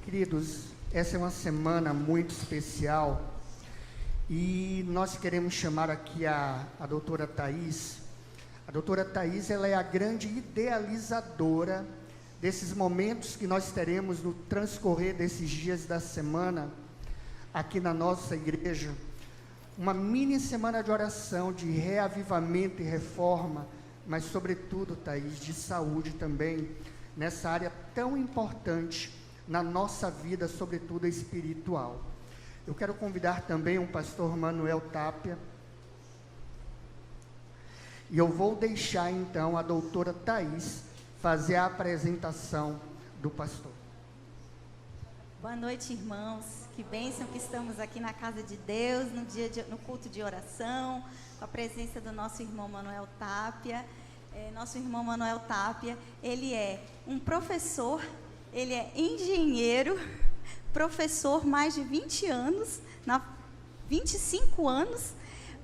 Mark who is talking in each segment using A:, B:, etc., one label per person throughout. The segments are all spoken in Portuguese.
A: Queridos, essa é uma semana muito especial e nós queremos chamar aqui a doutora Thaís. A doutora Thaís, ela é a grande idealizadora desses momentos que nós teremos no transcorrer desses dias da semana aqui na nossa igreja. Uma mini semana de oração, de reavivamento e reforma, mas sobretudo, Thaís, de saúde também, nessa área tão importante na nossa vida, sobretudo espiritual. Eu quero convidar também o pastor Manuel Tapia, e eu vou deixar então a doutora Thaís fazer a apresentação do pastor.
B: Boa noite, irmãos. Que bênção que estamos aqui na casa de Deus, no culto de oração, com a presença do nosso irmão Manuel Tapia. Nosso irmão Manuel Tapia, ele é um professor, ele é engenheiro, professor mais de 20 anos, 25 anos,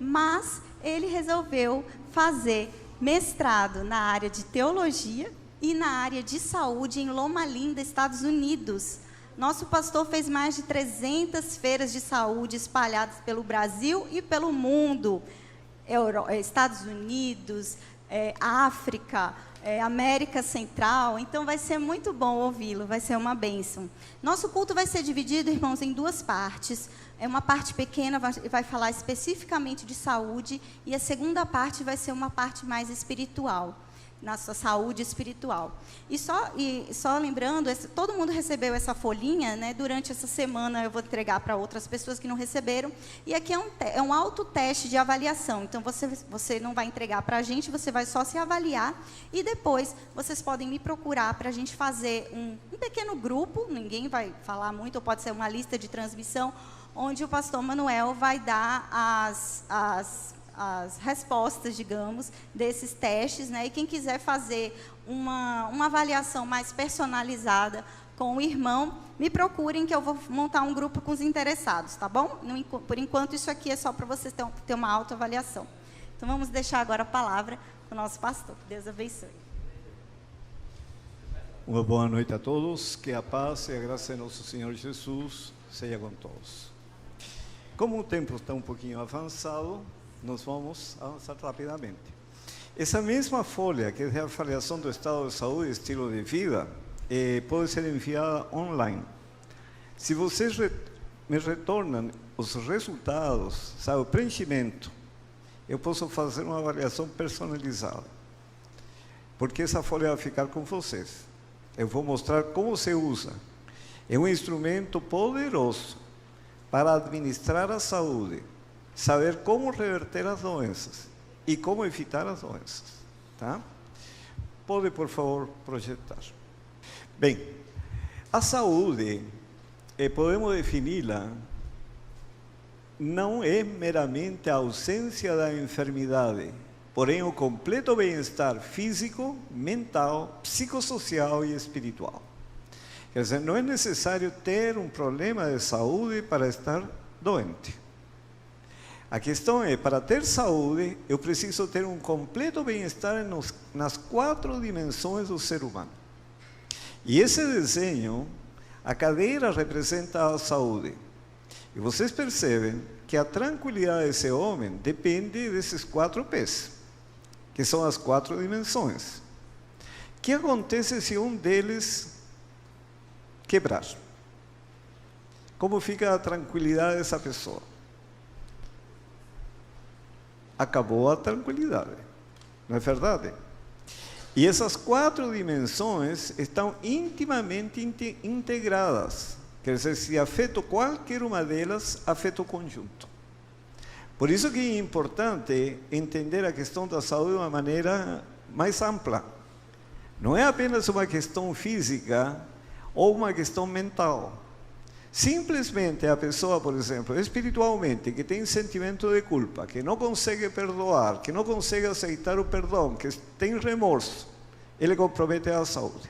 B: mas ele resolveu fazer mestrado na área de teologia e na área de saúde em Loma Linda, Estados Unidos. Nosso pastor fez mais de 300 feiras de saúde espalhadas pelo Brasil e pelo mundo, Estados Unidos, África, América Central. Então vai ser muito bom ouvi-lo, vai ser uma bênção. Nosso culto vai ser dividido, irmãos, em duas partes. Uma parte pequena vai falar especificamente de saúde, e a segunda parte vai ser uma parte mais espiritual, nossa saúde espiritual. E só lembrando, todo mundo recebeu essa folhinha, né? Durante essa semana eu vou entregar para outras pessoas que não receberam. E aqui é um autoteste de avaliação. Então você não vai entregar para a gente, você vai só se avaliar. E depois vocês podem me procurar para a gente fazer um pequeno grupo, ninguém vai falar muito, ou pode ser uma lista de transmissão, onde o pastor Manuel vai dar as respostas, digamos, desses testes, né? E quem quiser fazer uma avaliação mais personalizada com o irmão, me procurem que eu vou montar um grupo com os interessados, tá bom? Por enquanto, isso aqui é só para vocês ter uma autoavaliação. Então, vamos deixar agora a palavra para o nosso pastor. Que Deus abençoe.
C: Uma boa noite a todos, que a paz e a graça de nosso Senhor Jesus seja com todos. Como o tempo está um pouquinho avançado, nós vamos avançar rapidamente. Essa mesma folha, que é a avaliação do estado de saúde e estilo de vida, pode ser enviada online. Se vocês me retornam os resultados, sabe, o preenchimento, eu posso fazer uma avaliação personalizada. Porque essa folha vai ficar com vocês. Eu vou mostrar como se usa. É um instrumento poderoso para administrar a saúde, saber como reverter as doenças e como evitar as doenças, tá? Pode, por favor, projetar. Bem, a saúde, podemos defini-la, não é meramente a ausência da enfermidade, porém o completo bem-estar físico, mental, psicossocial e espiritual. Quer dizer, não é necessário ter um problema de saúde para estar doente. A questão é, para ter saúde, eu preciso ter um completo bem-estar nas 4 dimensões do ser humano. E esse desenho, a cadeira representa a saúde. E vocês percebem que a tranquilidade desse homem depende desses 4 pés, que são as 4 dimensões. O que acontece se um deles quebrar? Como fica a tranquilidade dessa pessoa? Acabou a tranquilidade, não é verdade? E essas 4 dimensões estão intimamente integradas. Quer dizer, se afeta qualquer uma delas, afeta o conjunto. Por isso que é importante entender a questão da saúde de uma maneira mais ampla. Não é apenas uma questão física ou uma questão mental. Simplesmente a pessoa, por exemplo, espiritualmente, que tem sentimento de culpa, que não consegue perdoar, que não consegue aceitar o perdão, que tem remorso, ele compromete a saúde.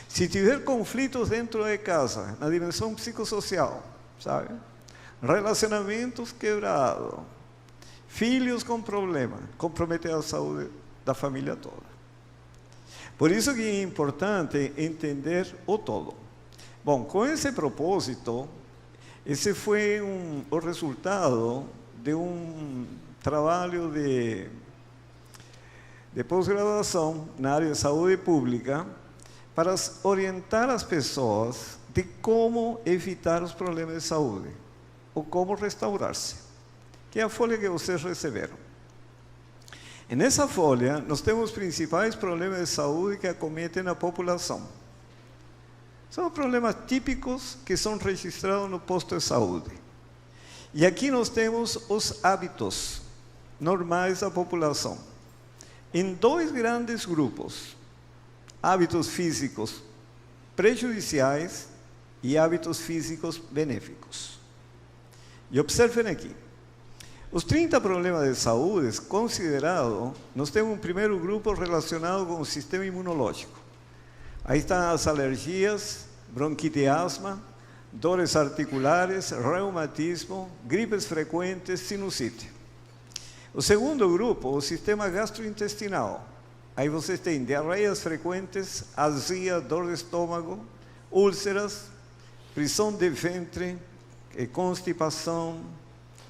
C: Se tiver conflitos dentro de casa, na dimensão psicossocial, sabe? Relacionamentos quebrados, filhos com problema, compromete a saúde da família toda. Por isso que é importante entender o todo. Bom, com esse propósito, esse foi o resultado de um trabalho de pós-graduação na área de saúde pública para orientar as pessoas de como evitar os problemas de saúde ou como restaurar-se, que é a folha que vocês receberam. E nessa folha, nós temos os principais problemas de saúde que acometem a população. São problemas típicos que são registrados no posto de saúde. E aqui nós temos os hábitos normais da população, em dois grandes grupos: hábitos físicos prejudiciais e hábitos físicos benéficos. E observem aqui, os 30 problemas de saúde considerados, nós temos um primeiro grupo relacionado com o sistema imunológico. Aí estão as alergias, bronquite e asma, dores articulares, reumatismo, gripes frequentes, sinusite. O segundo grupo, o sistema gastrointestinal. Aí vocês têm diarreias frequentes, azia, dor de estômago, úlceras, prisão de ventre, constipação,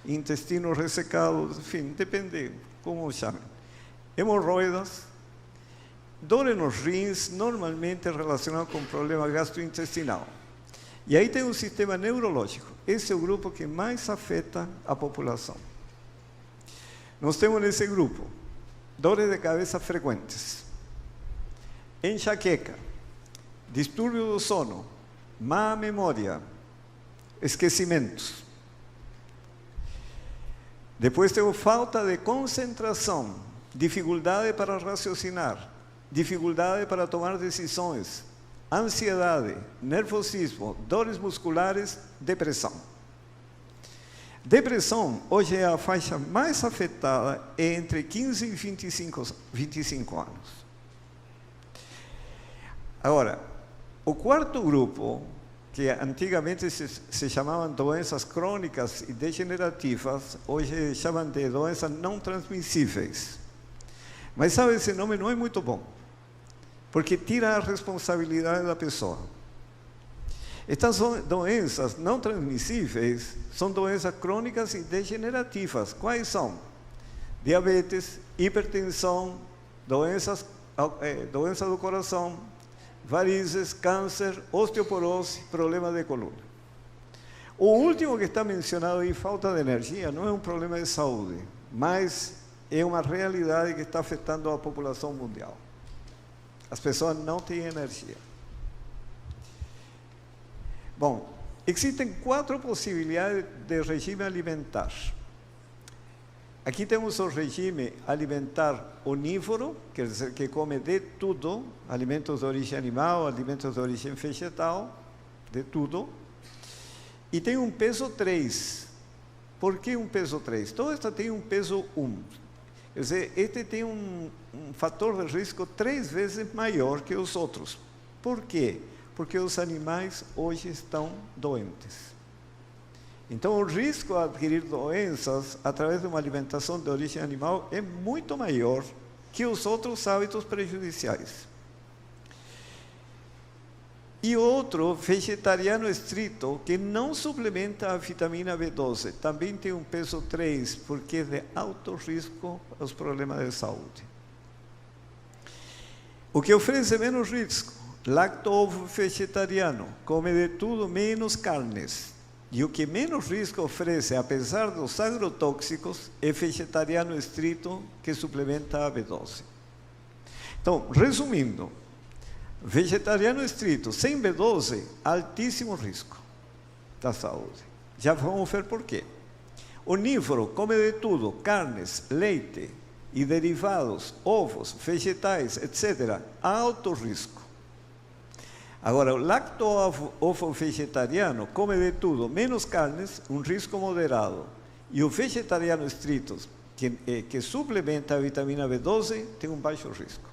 C: intestino ressecado, enfim, depende como chamem. Hemorroidas, dor nos rins, normalmente relacionado com problema gastrointestinal. E aí tem o sistema neurológico. Esse é o grupo que mais afeta a população. Nós temos nesse grupo dores de cabeça frequentes, enxaqueca, distúrbio do sono, má memória, esquecimentos. Depois temos falta de concentração, dificuldade para raciocinar, dificuldade para tomar decisões, ansiedade, nervosismo, dores musculares, depressão. Depressão hoje é a faixa mais afetada entre 15 e 25 anos. Agora, o quarto grupo, que antigamente se chamavam doenças crônicas e degenerativas, hoje chamam de doenças não transmissíveis. Mas sabe, esse nome não é muito bom, porque tira a responsabilidade da pessoa. Estas doenças não transmissíveis são doenças crônicas e degenerativas. Quais são? Diabetes, hipertensão, doença do coração, varizes, câncer, osteoporose, problema de coluna. O último que está mencionado aí, falta de energia, não é um problema de saúde, mas é uma realidade que está afetando a população mundial. As pessoas não têm energia. Bom, existem 4 possibilidades de regime alimentar. Aqui temos o regime alimentar onívoro, quer dizer, que come de tudo, alimentos de origem animal, alimentos de origem vegetal, de tudo. E tem um peso 3. Por que um peso 3? Todo este tem um peso 1. Quer dizer, este tem um fator de risco 3 vezes maior que os outros. Por quê? Porque os animais hoje estão doentes. Então, o risco de adquirir doenças através de uma alimentação de origem animal é muito maior que os outros hábitos prejudiciais. E outro, vegetariano estrito, que não suplementa a vitamina B12, também tem um peso 3, porque é de alto risco aos problemas de saúde. O que oferece menos risco, lacto-ovo vegetariano, come de tudo menos carnes. E o que menos risco oferece, apesar dos agrotóxicos, é vegetariano estrito, que suplementa a B12. Então, resumindo, vegetariano estrito sem B12, altíssimo risco da saúde. Já vamos ver por quê. Onívoro, come de tudo, carnes, leite e derivados, ovos, vegetais, etc., alto risco. Agora, o lacto-ovo vegetariano come de tudo, menos carnes, um risco moderado. E o vegetariano estrito, que suplementa a vitamina B12, tem um baixo risco.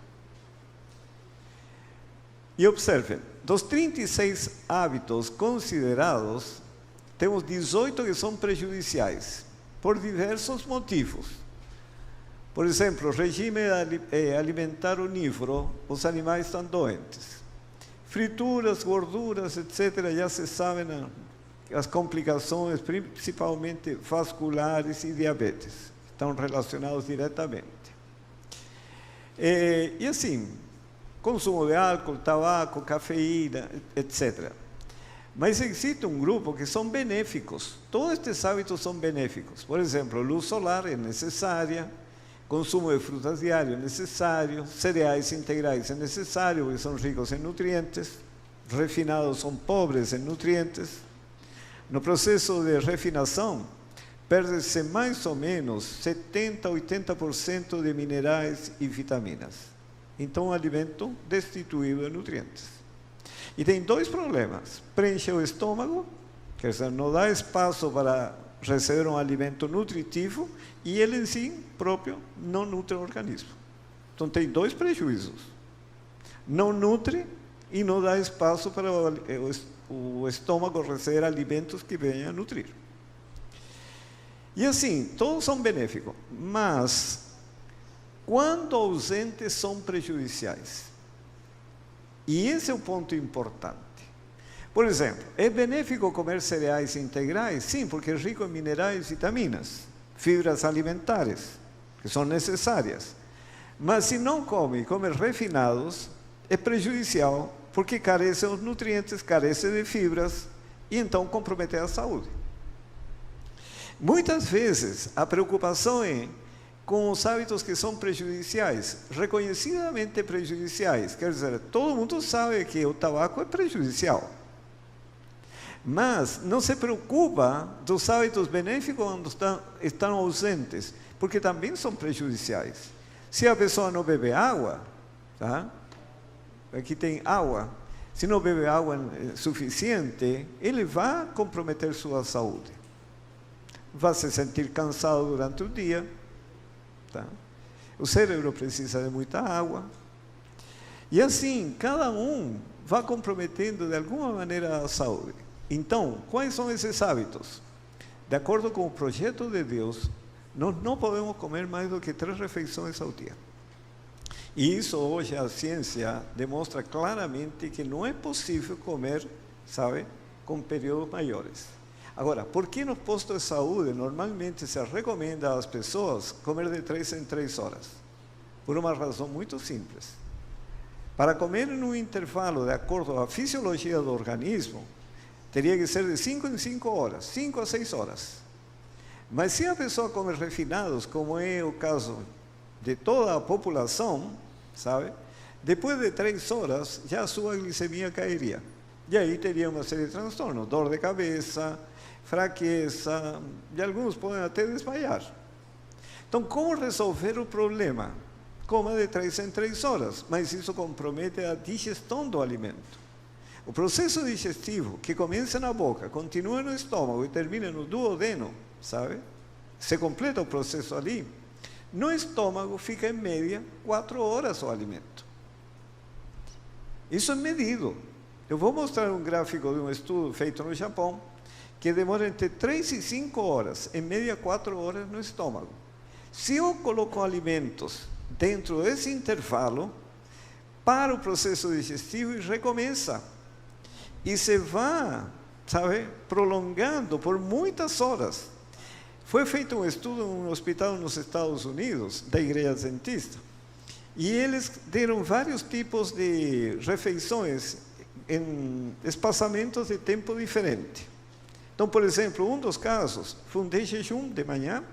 C: E observem, dos 36 hábitos considerados, temos 18 que são prejudiciais, por diversos motivos. Por exemplo, regime alimentar onívoro, os animais estão doentes. Frituras, gorduras, etc., já se sabem as complicações, principalmente vasculares e diabetes, estão relacionados diretamente. E assim, consumo de álcool, tabaco, cafeína, etc. Mas existe um grupo que são benéficos. Todos estes hábitos são benéficos. Por exemplo, luz solar é necessária, consumo de frutas diário é necessário, cereais integrais é necessário, porque são ricos em nutrientes, refinados são pobres em nutrientes. No processo de refinação, perde-se mais ou menos 70% a 80% de minerais e vitaminas. Então, um alimento destituído de nutrientes. E tem dois problemas. Preenche o estômago, quer dizer, não dá espaço para receber um alimento nutritivo, e ele em si próprio não nutre o organismo. Então tem dois prejuízos. Não nutre e não dá espaço para o estômago receber alimentos que venham a nutrir. E assim, todos são benéficos, mas quando ausentes são prejudiciais. E esse é o ponto importante. Por exemplo, é benéfico comer cereais integrais? Sim, porque é rico em minerais e vitaminas, fibras alimentares, que são necessárias. Mas se não come refinados, é prejudicial, porque carece dos nutrientes, carece de fibras, e então compromete a saúde. Muitas vezes, a preocupação é com os hábitos que são prejudiciais, reconhecidamente prejudiciais. Quer dizer, todo mundo sabe que o tabaco é prejudicial. Mas não se preocupa dos hábitos benéficos quando estão ausentes, porque também são prejudiciais. Se a pessoa não bebe água, tá? Aqui tem água, se não bebe água suficiente, ele vai comprometer sua saúde. Vai se sentir cansado durante o dia. Tá? O cérebro precisa de muita água. E assim, cada um vai comprometendo de alguma maneira a saúde. Então, quais são esses hábitos? De acordo com o projeto de Deus, nós não podemos comer mais do que 3 refeições ao dia. E isso hoje a ciência demonstra claramente que não é possível comer, sabe, com períodos maiores. Agora, por que nos postos de saúde normalmente se recomenda às pessoas comer de 3 em 3 horas? Por uma razão muito simples. Para comer em um intervalo de acordo com a fisiologia do organismo, teria que ser de 5 em 5 horas, 5 a 6 horas. Mas se a pessoa come refinados, como é o caso de toda a população, sabe? Depois de 3 horas, já a sua glicemia cairia. E aí teria uma série de transtornos, dor de cabeça, fraqueza, e alguns podem até desmaiar. Então, como resolver o problema? Coma de 3 em 3 horas, mas isso compromete a digestão do alimento. O processo digestivo, que começa na boca, continua no estômago e termina no duodeno, sabe? Se completa o processo ali. No estômago fica em média 4 horas o alimento. Isso é medido. Eu vou mostrar um gráfico de um estudo feito no Japão, que demora entre 3 e 5 horas, em média 4 horas no estômago. Se eu coloco alimentos dentro desse intervalo, para o processo digestivo e recomeça. E se vai, sabe, prolongando por muitas horas. Foi feito um estudo em um hospital nos Estados Unidos, da Igreja Adventista, e eles deram vários tipos de refeições em espaçamentos de tempo diferente. Então, por exemplo, um dos casos foi um de jejum de manhã,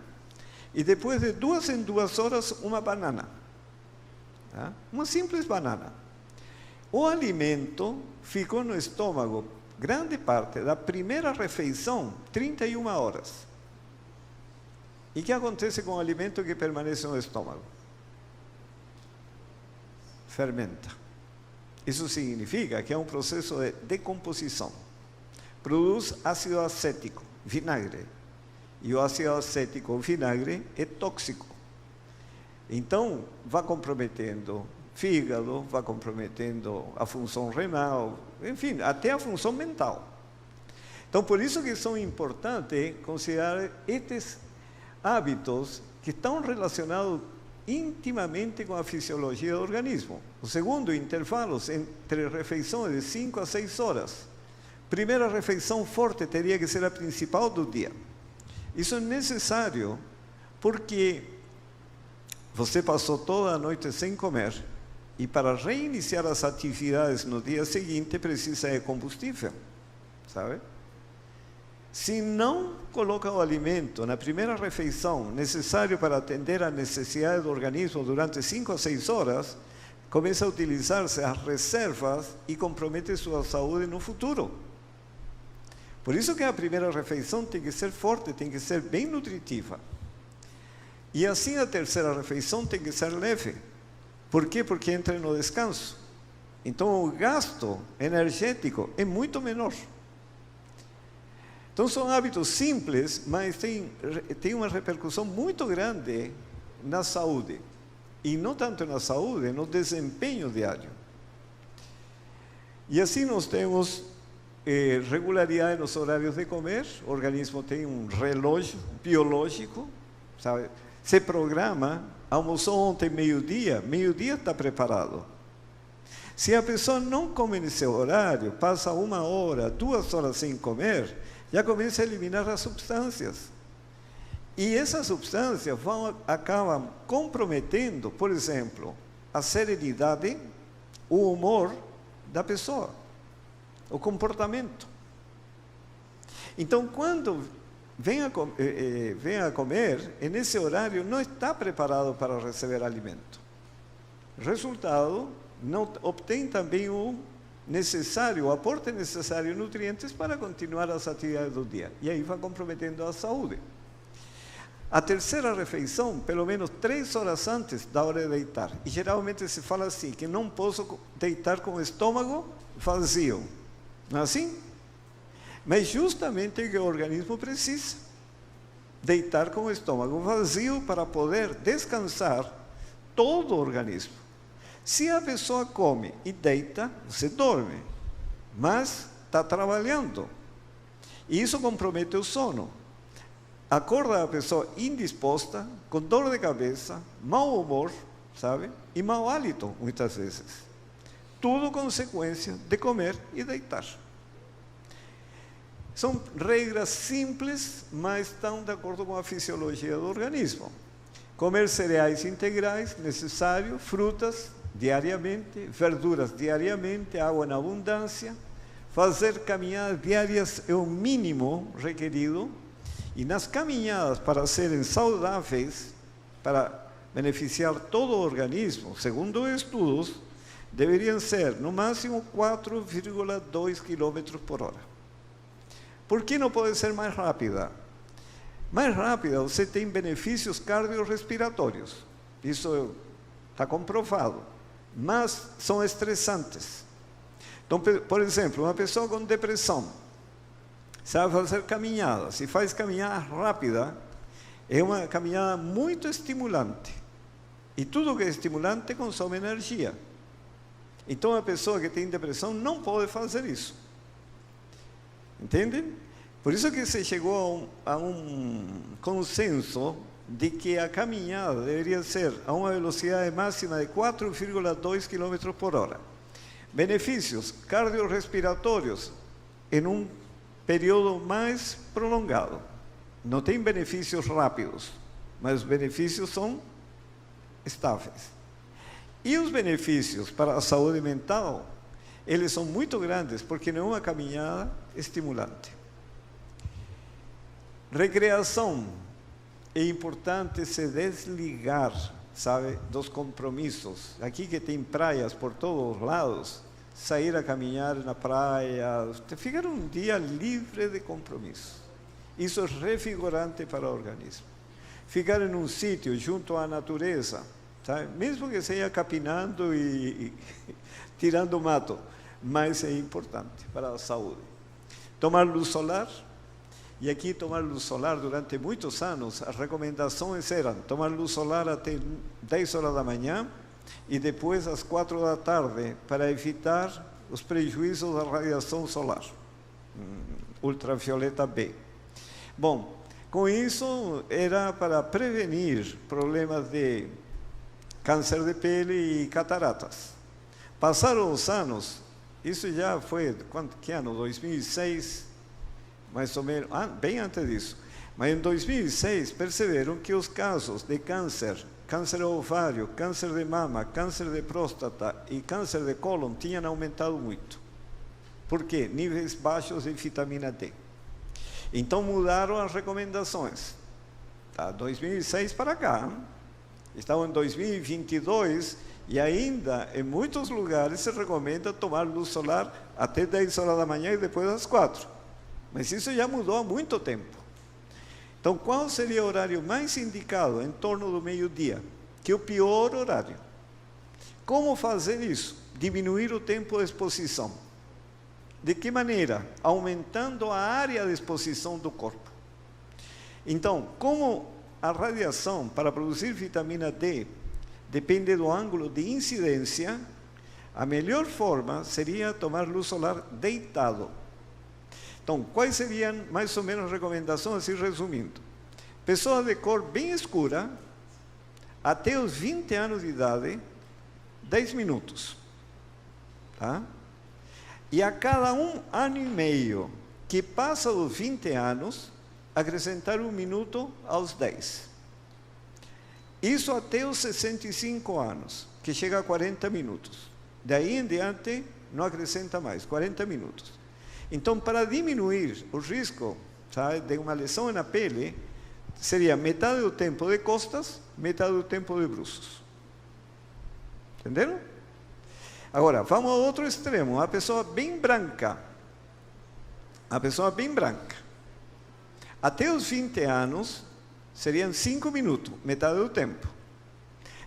C: e depois de 2 em 2 horas, uma banana. Tá? Uma simples banana. O alimento ficou no estômago, grande parte da primeira refeição, 31 horas. E o que acontece com o alimento que permanece no estômago? Fermenta. Isso significa que é um processo de decomposição. Produz ácido acético, vinagre. E o ácido acético, o vinagre, é tóxico. Então, vai comprometendo fígado, vai comprometendo a função renal, enfim, até a função mental. Então, por isso que são importantes considerar estes hábitos que estão relacionados intimamente com a fisiologia do organismo. O segundo, intervalos entre refeições de 5 a 6 horas. Primeira refeição forte teria que ser a principal do dia. Isso é necessário porque você passou toda a noite sem comer e para reiniciar as atividades no dia seguinte precisa de combustível, sabe? Se não coloca o alimento na primeira refeição necessário para atender a necessidade do organismo durante 5 a 6 horas, começa a utilizar-se as reservas e compromete sua saúde no futuro. Por isso que a primeira refeição tem que ser forte, tem que ser bem nutritiva. E assim a terceira refeição tem que ser leve. Por quê? Porque entra no descanso. Então o gasto energético é muito menor. Então são hábitos simples, mas tem uma repercussão muito grande na saúde. E não tanto na saúde, no desempenho diário. E assim nós temos regularidade nos horários de comer. O organismo tem um relógio biológico, sabe? Se programa, almoçou ontem meio-dia está preparado. Se a pessoa não come nesse horário, passa 1 hora, 2 horas sem comer, já começa a eliminar as substâncias. E essas substâncias acabam comprometendo, por exemplo, a serenidade, o humor da pessoa, o comportamento. Então, quando vem a comer, nesse horário não está preparado para receber alimento. Resultado, não obtém também o aporte necessário de nutrientes para continuar as atividades do dia. E aí vai comprometendo a saúde. A terceira refeição, pelo menos 3 horas antes da hora de deitar. E geralmente se fala assim, que não posso deitar com o estômago vazio. Não é assim? Mas justamente o que o organismo precisa. Deitar com o estômago vazio para poder descansar todo o organismo. Se a pessoa come e deita, você dorme, mas está trabalhando. E isso compromete o sono. Acorda a pessoa indisposta, com dor de cabeça, mau humor, sabe? E mau hálito, muitas vezes. Tudo consequência de comer e deitar. São regras simples, mas estão de acordo com a fisiologia do organismo. Comer cereais integrais, necessário, frutas diariamente, verduras diariamente, água na abundância. Fazer caminhadas diárias é o mínimo requerido. E nas caminhadas, para serem saudáveis, para beneficiar todo o organismo, segundo estudos, deveriam ser, no máximo, 4,2 km por hora. Por que não pode ser mais rápida? Mais rápida, você tem benefícios cardiorrespiratórios. Isso está comprovado. Mas são estressantes. Então, por exemplo, uma pessoa com depressão, sabe fazer caminhada. Se faz caminhada rápida, é uma caminhada muito estimulante. E tudo que é estimulante consome energia. Então, a pessoa que tem depressão não pode fazer isso. Entendem? Por isso que se chegou a um consenso de que a caminhada deveria ser a uma velocidade máxima de 4,2 km por hora. Benefícios cardiorrespiratórios em um período mais prolongado. Não tem benefícios rápidos, mas os benefícios são estáveis. E os benefícios para a saúde mental, eles são muito grandes, porque não é uma caminhada estimulante. Recreação. É importante se desligar, sabe, dos compromissos. Aqui que tem praias por todos os lados, sair a caminhar na praia, ficar um dia livre de compromissos. Isso é revigorante para o organismo. Ficar em um sítio junto à natureza, sabe? Mesmo que seja capinando e tirando mato, mas é importante para a saúde. Tomar luz solar. E aqui tomar luz solar durante muitos anos, as recomendações eram tomar luz solar até 10 horas da manhã e depois às 4 da tarde, para evitar os prejuízos da radiação solar, ultravioleta B. Bom, com isso era para prevenir problemas de câncer de pele e cataratas. Passaram os anos, isso já foi, que ano? 2006, mais ou menos, bem antes disso. Mas em 2006 perceberam que os casos de câncer, câncer ovário, câncer de mama, câncer de próstata e câncer de cólon tinham aumentado muito. Por quê? Níveis baixos de vitamina D. Então mudaram as recomendações. Tá, 2006 para cá. Estamos em 2022 e ainda em muitos lugares se recomenda tomar luz solar até 10 horas da manhã e depois das 4. Mas isso já mudou há muito tempo. Então, qual seria o horário mais indicado? Em torno do meio-dia, que é o pior horário. Como fazer isso? Diminuir o tempo de exposição. De que maneira? Aumentando a área de exposição do corpo. Então, como a radiação para produzir vitamina D depende do ângulo de incidência, a melhor forma seria tomar luz solar deitado. Então, quais seriam mais ou menos as recomendações, assim resumindo? Pessoas de cor bem escura, até os 20 anos de idade, 10 minutos. Tá? E a cada 1 ano e meio que passa dos 20 anos, acrescentar 1 minuto aos 10. Isso até os 65 anos, que chega a 40 minutos. Daí em diante, não acrescenta mais, 40 minutos. Então, para diminuir o risco, sabe, de uma lesão na pele, seria metade do tempo de costas, metade do tempo de bruços. Entenderam? Agora, vamos ao outro extremo, a pessoa bem branca. A pessoa bem branca. Até os 20 anos, seriam 5 minutos, metade do tempo.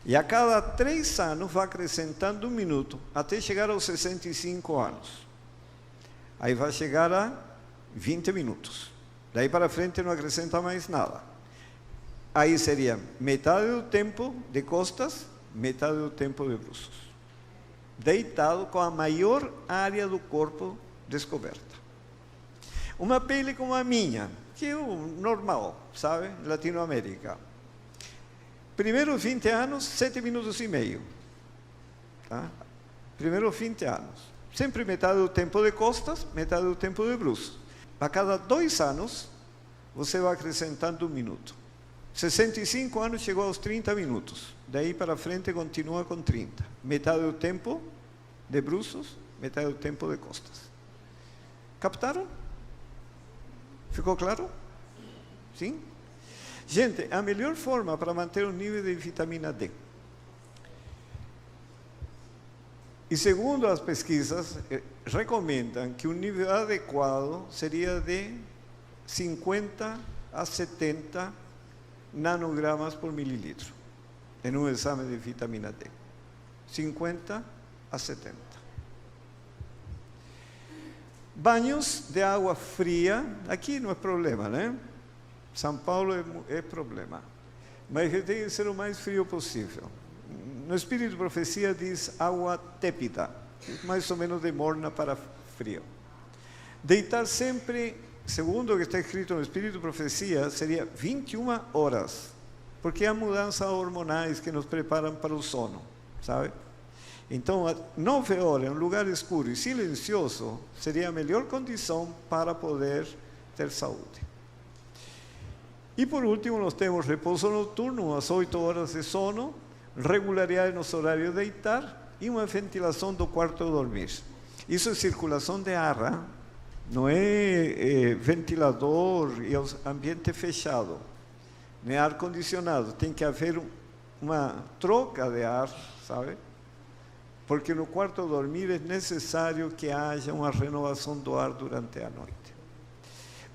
C: E a cada 3 anos, vai acrescentando 1 minuto, até chegar aos 65 anos. Aí vai chegar a 20 minutos. Daí para frente não acrescenta mais nada. Aí seria metade do tempo de costas, metade do tempo de bruços. Deitado com a maior área do corpo descoberta. Uma pele como a minha, que é o normal, sabe? Latinoamérica. Primeiros 20 anos, 7 minutos e meio. Tá? Primeiros 20 anos. Sempre metade do tempo de costas, metade do tempo de bruços. A cada 2 anos, você vai acrescentando 1 minuto. 65 anos chegou aos 30 minutos. Daí para frente continua com 30. Metade do tempo de bruços, metade do tempo de costas. Captaram? Ficou claro? Sim? Gente, a melhor forma para manter o nível de vitamina D. E segundo as pesquisas, recomendam que o nível adequado seria de 50 a 70 nanogramas por mililitro, em um exame de vitamina D. 50 a 70. Banhos de água fria, aqui não é problema, né? São Paulo é problema. Mas tem que ser o mais frio possível. No Espírito de Profecia diz água tépida, mais ou menos de morna para frio. Deitar sempre, segundo o que está escrito no Espírito de Profecia, seria 21 horas, porque há mudanças hormonais que nos preparam para o sono, sabe? Então, 9 horas em um lugar escuro e silencioso seria a melhor condição para poder ter saúde. E por último, nós temos repouso noturno, umas 8 horas de sono, regularidade nos horários de deitar e uma ventilação do quarto de dormir. Isso é circulação de ar, não é ventilador e ambiente fechado, nem ar-condicionado. Tem que haver uma troca de ar, sabe? Porque no quarto de dormir é necessário que haja uma renovação do ar durante a noite.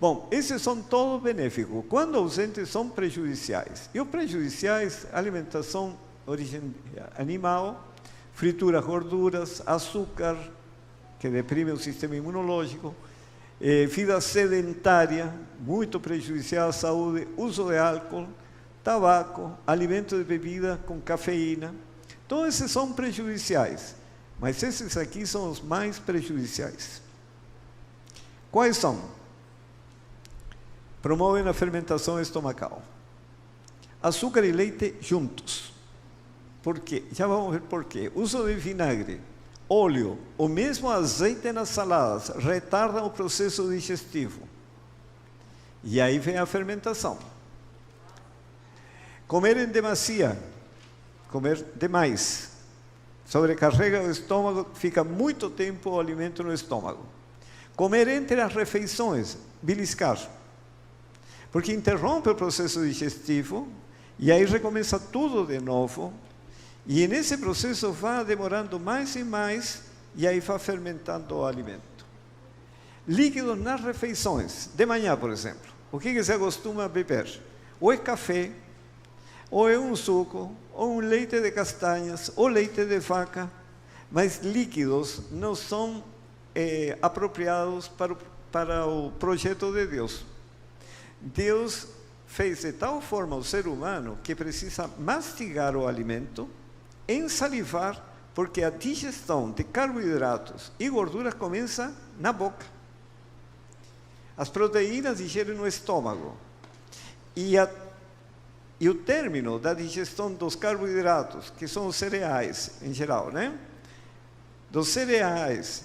C: Bom, esses são todos benéficos. Quando ausentes, são prejudiciais. E os prejudiciais, alimentação origem animal, fritura, gorduras, açúcar, que deprime o sistema imunológico, vida sedentária, muito prejudicial à saúde, uso de álcool, tabaco, alimento de bebida com cafeína. Todos esses são prejudiciais, mas esses aqui são os mais prejudiciais. Quais são? Promovem a fermentação estomacal. Açúcar e leite juntos. Por quê? Já vamos ver por quê. Uso de vinagre, óleo, ou mesmo azeite nas saladas retardam o processo digestivo. E aí vem a fermentação. Comer em demasia, comer demais, sobrecarrega o estômago, fica muito tempo o alimento no estômago. Comer entre as refeições, beliscar, porque interrompe o processo digestivo e aí recomeça tudo de novo. E nesse processo vai demorando mais e mais e aí vai fermentando o alimento. Líquidos nas refeições, de manhã, por exemplo. O que se acostuma a beber? Ou é café, ou é um suco, ou um leite de castanhas, ou leite de vaca, mas líquidos não são apropriados para o projeto de Deus. Deus fez de tal forma o ser humano que precisa mastigar o alimento, ensalivar, porque a digestão de carboidratos e gorduras começa na boca. As proteínas digerem no estômago. E o término da digestão dos carboidratos, que são os cereais em geral, né? Dos cereais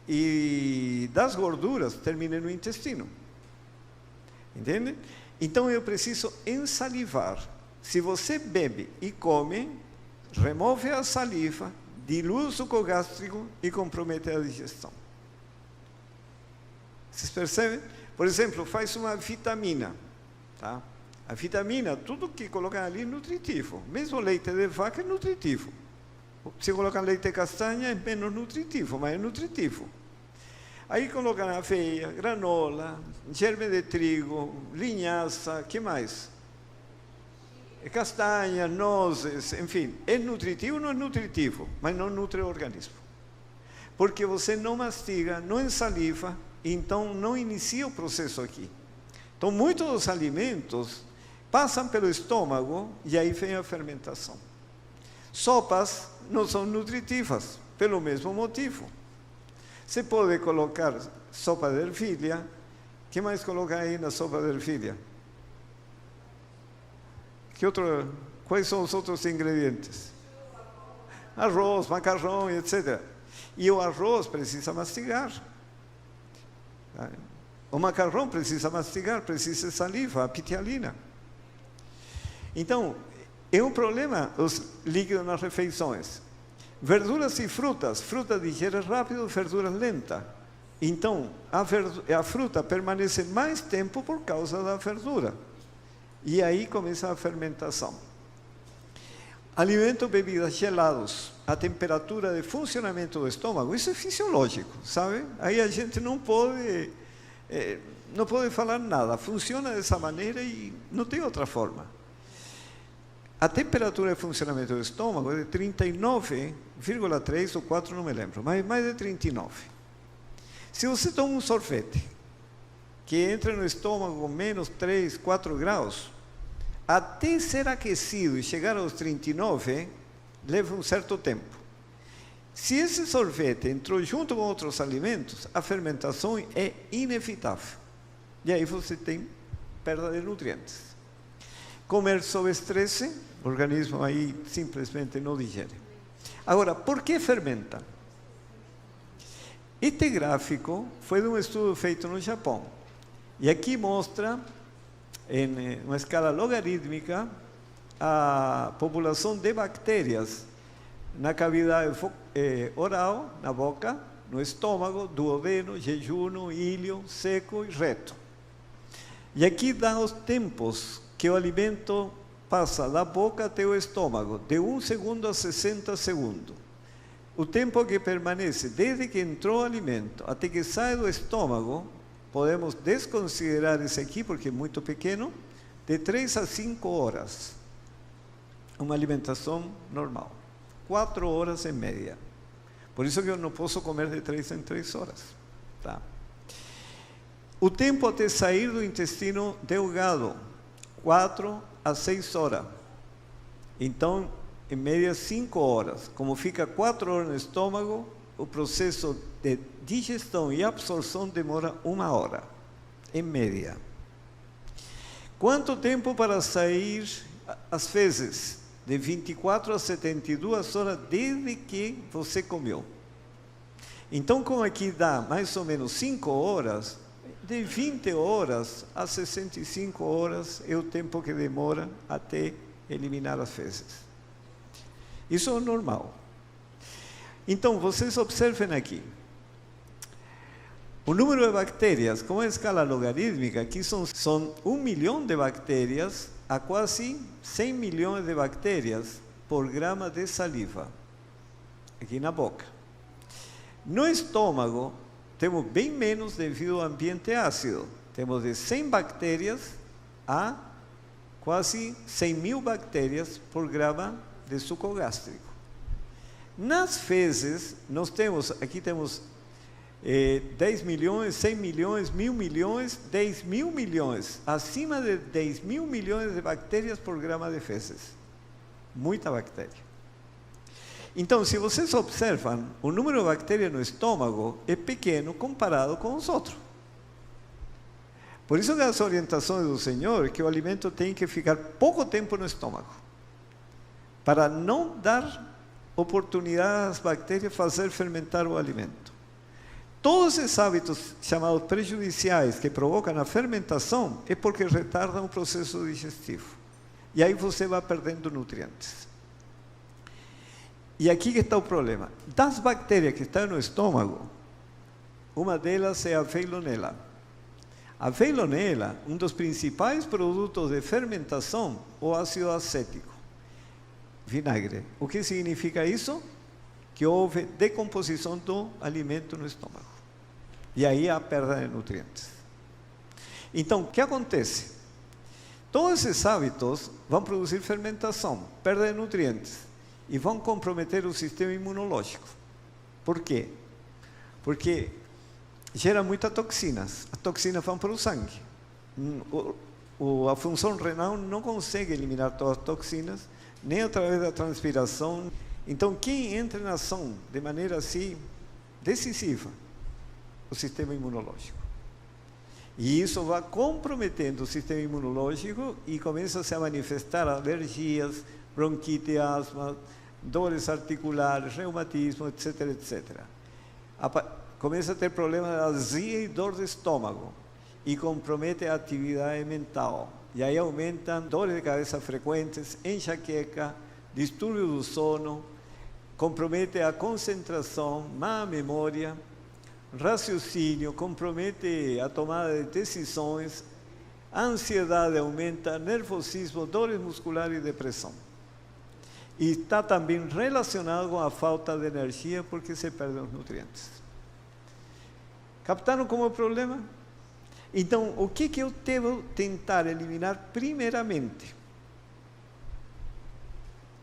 C: e das gorduras, termina no intestino. Entende? Então eu preciso ensalivar. Se você bebe e come, remove a saliva, dilui o suco gástrico e compromete a digestão. Vocês percebem? Por exemplo, faz uma vitamina, tá? A vitamina, tudo que colocam ali é nutritivo. Mesmo leite de vaca é nutritivo. Se colocam leite de castanha é menos nutritivo, mas é nutritivo. Aí colocam aveia, granola, germe de trigo, linhaça, que mais? Castanha, nozes, enfim. É nutritivo ou não é nutritivo? Mas não nutre o organismo. Porque você não mastiga, não ensaliva, então não inicia o processo aqui. Então muitos dos alimentos passam pelo estômago e aí vem a fermentação. Sopas não são nutritivas, pelo mesmo motivo. Você pode colocar sopa de ervilha. O que mais coloca aí na sopa de ervilha? Quais são os outros ingredientes? Arroz, macarrão, etc. E o arroz precisa mastigar. O macarrão precisa mastigar, precisa de saliva, a pitialina. Então, é um problema os líquidos nas refeições. Verduras e frutas. Fruta digere rápido, verduras lenta. Então, a fruta permanece mais tempo por causa da verdura. E aí começa a fermentação. Alimento, bebidas gelados, a temperatura de funcionamento do estômago, isso é fisiológico, sabe? Aí a gente não pode falar nada, funciona dessa maneira e não tem outra forma. A temperatura de funcionamento do estômago é de 39,3 ou 4, não me lembro, mas mais de 39. Se você toma um sorvete, que entra no estômago com menos 3, 4 graus, até ser aquecido e chegar aos 39, leva um certo tempo. Se esse sorvete entrou junto com outros alimentos, a fermentação é inevitável. E aí você tem perda de nutrientes. Comer sob estresse, o organismo aí simplesmente não digere. Agora, por que fermenta? Este gráfico foi de um estudo feito no Japão. E aqui mostra, em uma escala logarítmica, a população de bactérias na cavidade oral, na boca, no estômago, duodeno, jejum, íleo, seco e reto. E aqui dá os tempos que o alimento passa da boca até o estômago, de 1 segundo a 60 segundos. O tempo que permanece desde que entrou o alimento até que sai do estômago, podemos desconsiderar esse aqui, porque é muito pequeno, de 3 a 5 horas. Uma alimentação normal. 4 horas em média. Por isso que eu não posso comer de 3 em 3 horas. Tá? O tempo até sair do intestino delgado, 4 a 6 horas. Então, em média 5 horas. Como fica 4 horas no estômago, o processo de digestão e absorção demora 1 hora, em média. Quanto tempo para sair as fezes de 24 a 72 horas desde que você comeu. Então, como aqui dá mais ou menos 5 horas, de 20 horas a 65 horas é o tempo que demora até eliminar as fezes. Isso é normal. Então, vocês observem aqui. O número de bactérias, com a escala logarítmica, aqui são 1 milhão de bactérias a quase 100 milhões de bactérias por grama de saliva, aqui na boca. No estômago, temos bem menos devido ao ambiente ácido. Temos de 100 bactérias a quase 100 mil bactérias por grama de suco gástrico. Nas fezes, aqui temos 10 milhões, 100 milhões, 1.000 milhões, 10 mil milhões, acima de 10 mil milhões de bactérias por grama de fezes. Muita bactéria. Então, se vocês observam, o número de bactérias no estômago é pequeno comparado com os outros. Por isso que as orientações do Senhor é que o alimento tem que ficar pouco tempo no estômago, para não dar oportunidade às bactérias fazer fermentar o alimento. Todos esses hábitos chamados prejudiciais que provocam a fermentação é porque retardam o processo digestivo. E aí você vai perdendo nutrientes. E aqui que está o problema. Das bactérias que estão no estômago, uma delas é a Veillonella. A Veillonella, um dos principais produtos de fermentação, o ácido acético, vinagre. O que significa isso? Que houve decomposição do alimento no estômago. E aí há perda de nutrientes. Então, o que acontece? Todos esses hábitos vão produzir fermentação, perda de nutrientes, e vão comprometer o sistema imunológico. Por quê? Porque gera muitas toxinas. As toxinas vão para o sangue. A função renal não consegue eliminar todas as toxinas, nem através da transpiração. Então, quem entra em ação de maneira assim decisiva? O sistema imunológico. E isso vai comprometendo o sistema imunológico e começa-se a manifestar alergias, bronquite, asma, dores articulares, reumatismo, etc, etc. Começa a ter problema de azia e dor de estômago e compromete a atividade mental. E aí aumentam dores de cabeça frequentes, enxaqueca, distúrbio do sono, compromete a concentração, má memória, raciocínio, compromete a tomada de decisões, a ansiedade aumenta, nervosismo, dores musculares e depressão. E está também relacionado com a falta de energia, porque se perdem os nutrientes. Captaram como problema? Então, o que eu devo tentar eliminar primeiramente?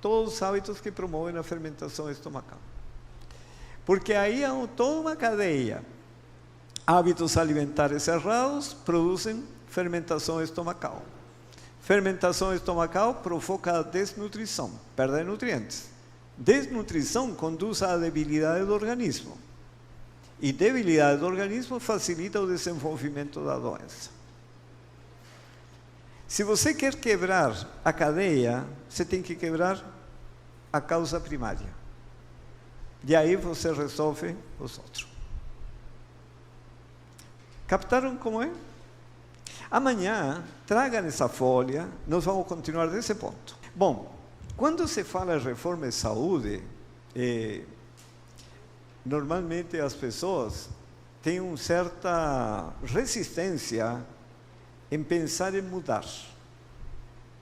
C: Todos os hábitos que promovem a fermentação estomacal. Porque aí há toda uma cadeia. Hábitos alimentares errados produzem fermentação estomacal. Fermentação estomacal provoca desnutrição, perda de nutrientes. Desnutrição conduz à debilidade do organismo. E debilidade do organismo facilita o desenvolvimento da doença. Se você quer quebrar a cadeia, você tem que quebrar a causa primária. E aí você resolve os outros. Captaram como é? Amanhã, tragam essa folha, nós vamos continuar desse ponto. Bom, quando se fala em reforma de saúde, normalmente as pessoas têm uma certa resistência em pensar em mudar.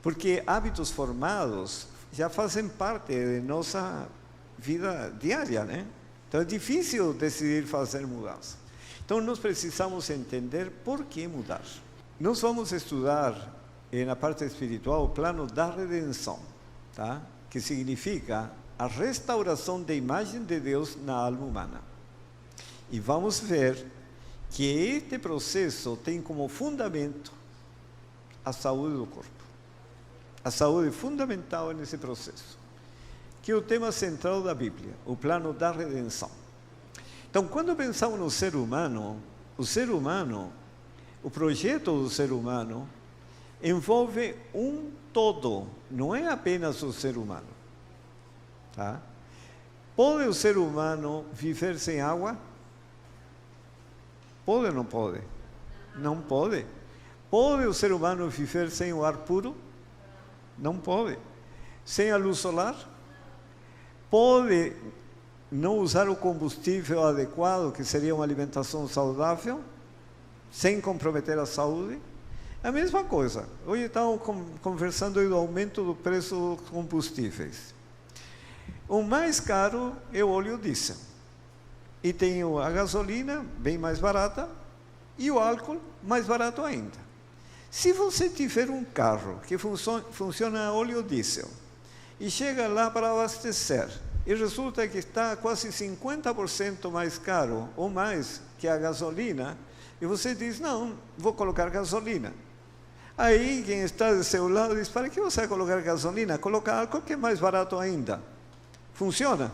C: Porque hábitos formados já fazem parte de nossa vida diária, né? Então é difícil decidir fazer mudança. Então nós precisamos entender por que mudar. Nós vamos estudar na parte espiritual o plano da redenção, tá? Que significa a restauração da imagem de Deus na alma humana. E vamos ver que este processo tem como fundamento a saúde do corpo. A saúde é fundamental nesse processo, que é o tema central da Bíblia, o plano da redenção. Então, quando pensamos no ser humano, o projeto do ser humano envolve um todo, não é apenas o ser humano. Tá? Pode o ser humano viver sem água? Pode ou não pode? Não pode. Pode o ser humano viver sem o ar puro? Não pode. Sem a luz solar? Pode não usar o combustível adequado, que seria uma alimentação saudável, sem comprometer a saúde? A mesma coisa. Hoje estamos conversando do aumento do preço dos combustíveis. O mais caro é o óleo diesel. E tem a gasolina, bem mais barata, e o álcool, mais barato ainda. Se você tiver um carro que funciona a óleo diesel, e chega lá para abastecer, e resulta que está quase 50% mais caro, ou mais, que a gasolina, e você diz, não, vou colocar gasolina. Aí, quem está do seu lado diz, para que você vai colocar gasolina? Coloca álcool que é mais barato ainda. Funciona?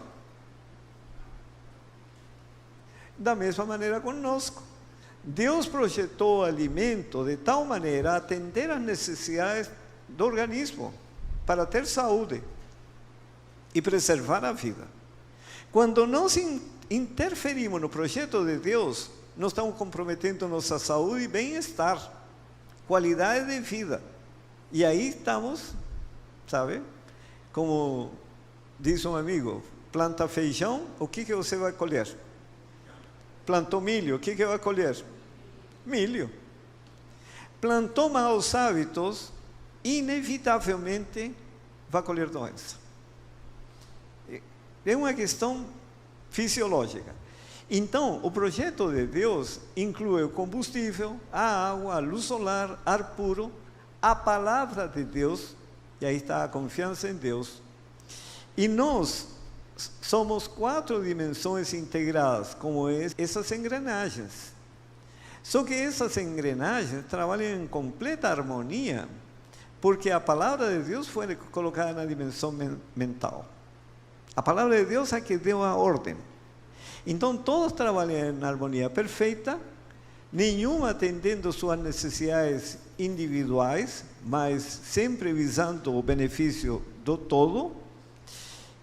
C: Da mesma maneira conosco. Deus projetou o alimento de tal maneira a atender às necessidades do organismo, para ter saúde e preservar a vida. Quando nós interferimos no projeto de Deus, nós estamos comprometendo nossa saúde e bem-estar, qualidade de vida. E aí estamos, sabe, como diz um amigo, planta feijão, o que você vai colher? Plantou milho, o que vai colher? Milho. Plantou maus hábitos, inevitavelmente vai colher doença. É uma questão fisiológica. Então, o projeto de Deus inclui o combustível, a água, a luz solar, ar puro, a palavra de Deus, e aí está a confiança em Deus. E nós somos 4 dimensões integradas, como essas engrenagens. Só que essas engrenagens trabalham em completa harmonia, porque a palavra de Deus foi colocada na dimensão mental. A palavra de Deus é que deu a ordem. Então, todos trabalham em harmonia perfeita, nenhum atendendo suas necessidades individuais, mas sempre visando o benefício do todo.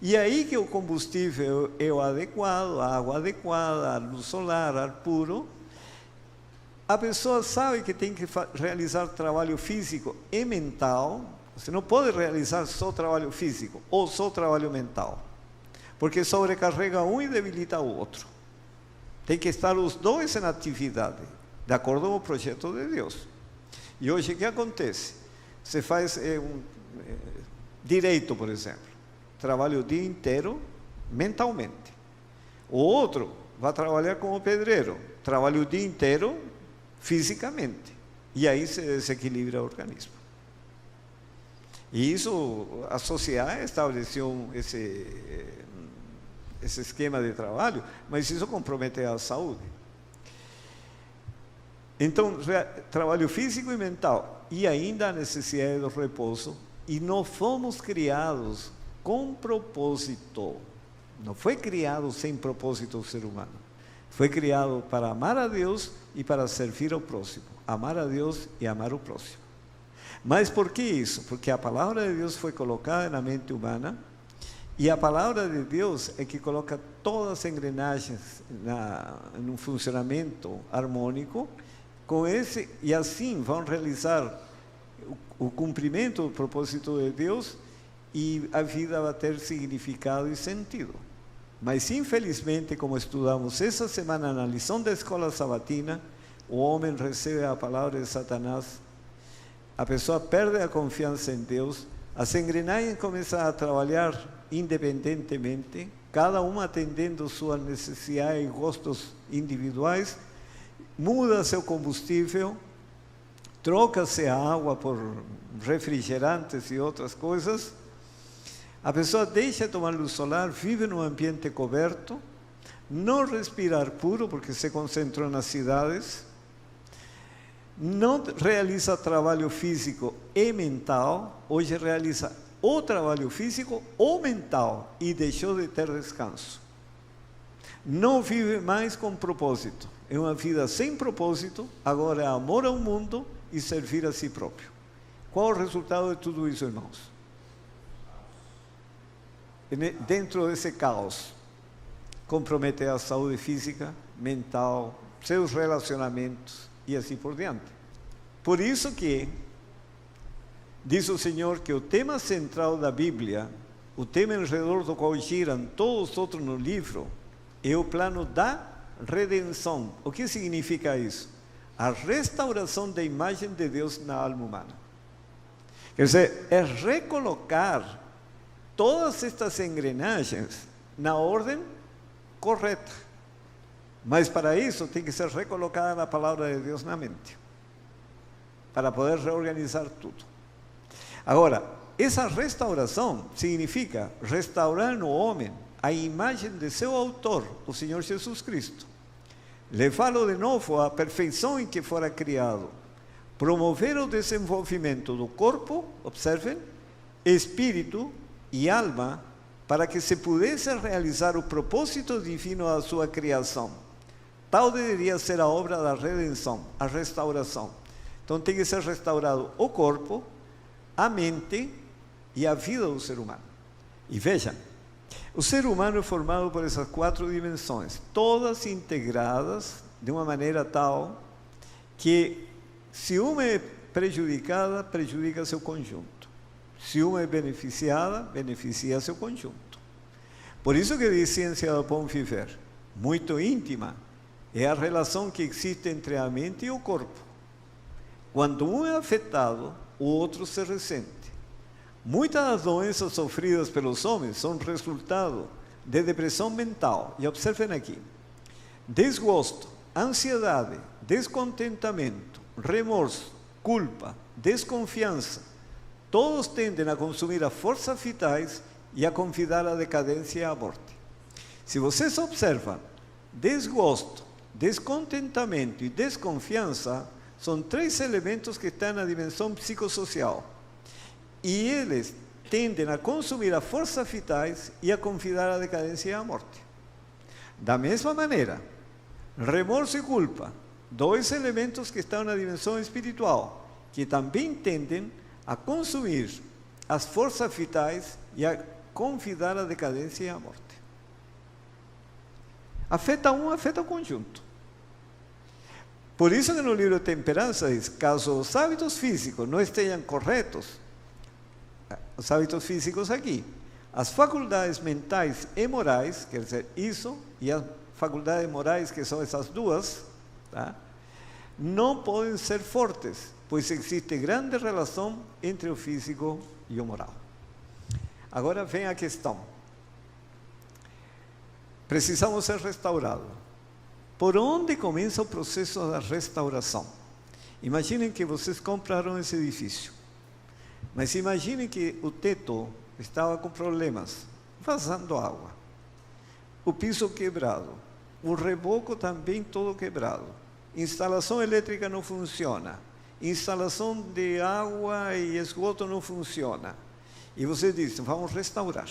C: E aí que o combustível é o adequado, a água adequada, a luz solar, ar puro. A pessoa sabe que tem que realizar trabalho físico e mental. Você não pode realizar só trabalho físico ou só trabalho mental, porque sobrecarrega um e debilita o outro. Tem que estar os dois em atividade, de acordo com o projeto de Deus. E hoje o que acontece? Você faz direito, por exemplo. Trabalha o dia inteiro mentalmente. O outro vai trabalhar como pedreiro, trabalha o dia inteiro fisicamente. E aí se desequilibra o organismo. E isso, a sociedade estabeleceu esse esquema de trabalho, mas isso compromete a saúde. Então, trabalho físico e mental, e ainda a necessidade do repouso, e não fomos criados com propósito. Não foi criado sem propósito o ser humano. Foi criado para amar a Deus e para servir ao próximo. Amar a Deus e amar o próximo. Mas por que isso? Porque a palavra de Deus foi colocada na mente humana, e a palavra de Deus é que coloca todas as engrenagens num funcionamento harmônico, e assim vão realizar o cumprimento do propósito de Deus, e a vida vai ter significado e sentido. Mas infelizmente, como estudamos essa semana na lição da escola sabatina, o homem recebe a palavra de Satanás, a pessoa perde a confiança em Deus, as engrenagens começam a trabalhar independentemente, cada uma atendendo suas necessidades e gostos individuais, muda seu combustível, troca-se a água por refrigerantes e outras coisas. A pessoa deixa de tomar luz solar, vive num ambiente coberto, não respira ar puro porque se concentrou nas cidades, não realiza trabalho físico e mental, hoje realiza o trabalho físico ou mental e deixou de ter descanso. Não vive mais com propósito, é uma vida sem propósito, agora é amor ao mundo e servir a si próprio. Qual o resultado de tudo isso, irmãos? Dentro desse caos, comprometer a saúde física, mental, seus relacionamentos e assim por diante. Por isso que diz o Senhor que o tema central da Bíblia, o tema em redor do qual giram todos os outros no livro, é o plano da redenção. O que significa isso? A restauração da imagem de Deus na alma humana. Quer dizer, é recolocar todas estas engrenagens na ordem correta. Mas para isso tem que ser recolocada a palavra de Deus na mente, para poder reorganizar tudo. Agora, essa restauração significa restaurar no homem a imagem de seu autor, o Senhor Jesus Cristo. Levá-lo de novo à perfeição em que fora criado. Promover o desenvolvimento do corpo, observem, espírito e alma, para que se pudesse realizar o propósito divino da sua criação. Tal deveria ser a obra da redenção, a restauração. Então tem que ser restaurado o corpo, a mente e a vida do ser humano. E vejam, o ser humano é formado por essas 4 dimensões, todas integradas de uma maneira tal que, se uma é prejudicada, prejudica seu conjunto. Se uma é beneficiada, beneficia seu conjunto. Por isso que diz Ciência do Bom Viver, muito íntima, é a relação que existe entre a mente e o corpo. Quando um é afetado, o outro se ressente. Muitas das doenças sofridas pelos homens são resultado de depressão mental. E observem aqui: desgosto, ansiedade, descontentamento, remorso, culpa, desconfiança, todos tendem a consumir as forças vitais e a convidar à decadência e à morte. Se vocês observam, desgosto, descontentamento e desconfiança são 3 elementos que estão na dimensão psicossocial. E eles tendem a consumir as forças vitais e a convidar à decadência e à morte. Da mesma maneira, remorso e culpa, 2 elementos que estão na dimensão espiritual, que também tendem a consumir as forças vitais e a convidar à decadência e à morte. Afeta um, afeta o conjunto. Por isso que no livro de Temperança diz, caso os hábitos físicos não estejam corretos, os hábitos físicos aqui, as faculdades mentais e morais, quer dizer, isso, e as faculdades morais, que são essas 2, tá? Não podem ser fortes, pois existe grande relação entre o físico e o moral. Agora vem a questão. Precisamos ser restaurados. Por onde começa o processo da restauração? Imaginem que vocês compraram esse edifício. Mas imaginem que o teto estava com problemas, vazando água. O piso quebrado. O reboco também todo quebrado. Instalação elétrica não funciona. Instalação de água e esgoto não funciona. E você diz, vamos restaurar.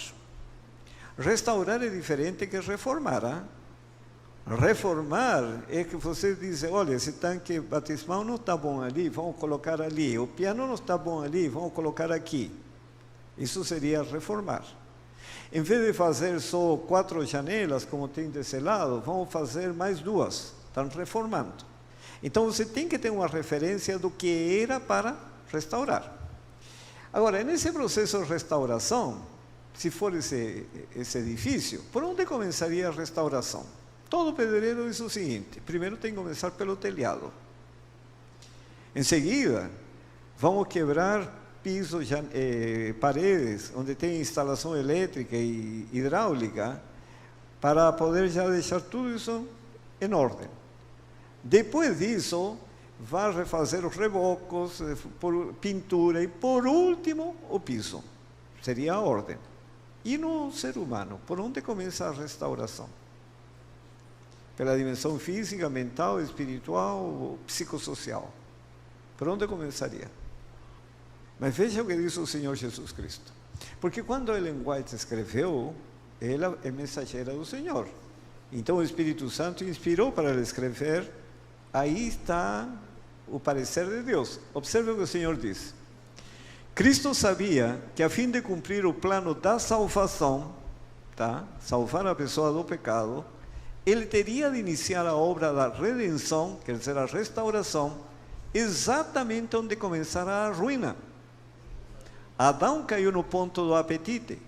C: Restaurar é diferente que reformar. Hein? Reformar é que você diz, olha, esse tanque batismal não está bom ali, vamos colocar ali. O piano não está bom ali, vamos colocar aqui. Isso seria reformar. Em vez de fazer só 4 janelas, como tem desse lado, vamos fazer mais 2. Estão reformando. Então você tem que ter uma referência do que era para restaurar. Agora, nesse processo de restauração, se for esse edifício, por onde começaria a restauração? Todo pedreiro diz o seguinte: primeiro tem que começar pelo telhado. Em seguida, vamos quebrar pisos, paredes, onde tem instalação elétrica e hidráulica, para poder já deixar tudo isso em ordem. Depois disso, vai refazer os rebocos, pintura e, por último, o piso. Seria a ordem. E no ser humano, por onde começa a restauração? Pela dimensão física, mental, espiritual, psicossocial. Por onde começaria? Mas veja o que diz o Senhor Jesus Cristo. Porque quando Ellen White escreveu, ela é mensageira do Senhor. Então o Espírito Santo inspirou para ela escrever. Aí está o parecer de Deus. Observe o que o Senhor diz. Cristo sabia que a fim de cumprir o plano da salvação, tá? Salvar a pessoa do pecado, ele teria de iniciar a obra da redenção, quer dizer, a restauração, exatamente onde começara a ruína. Adão caiu no ponto do apetite.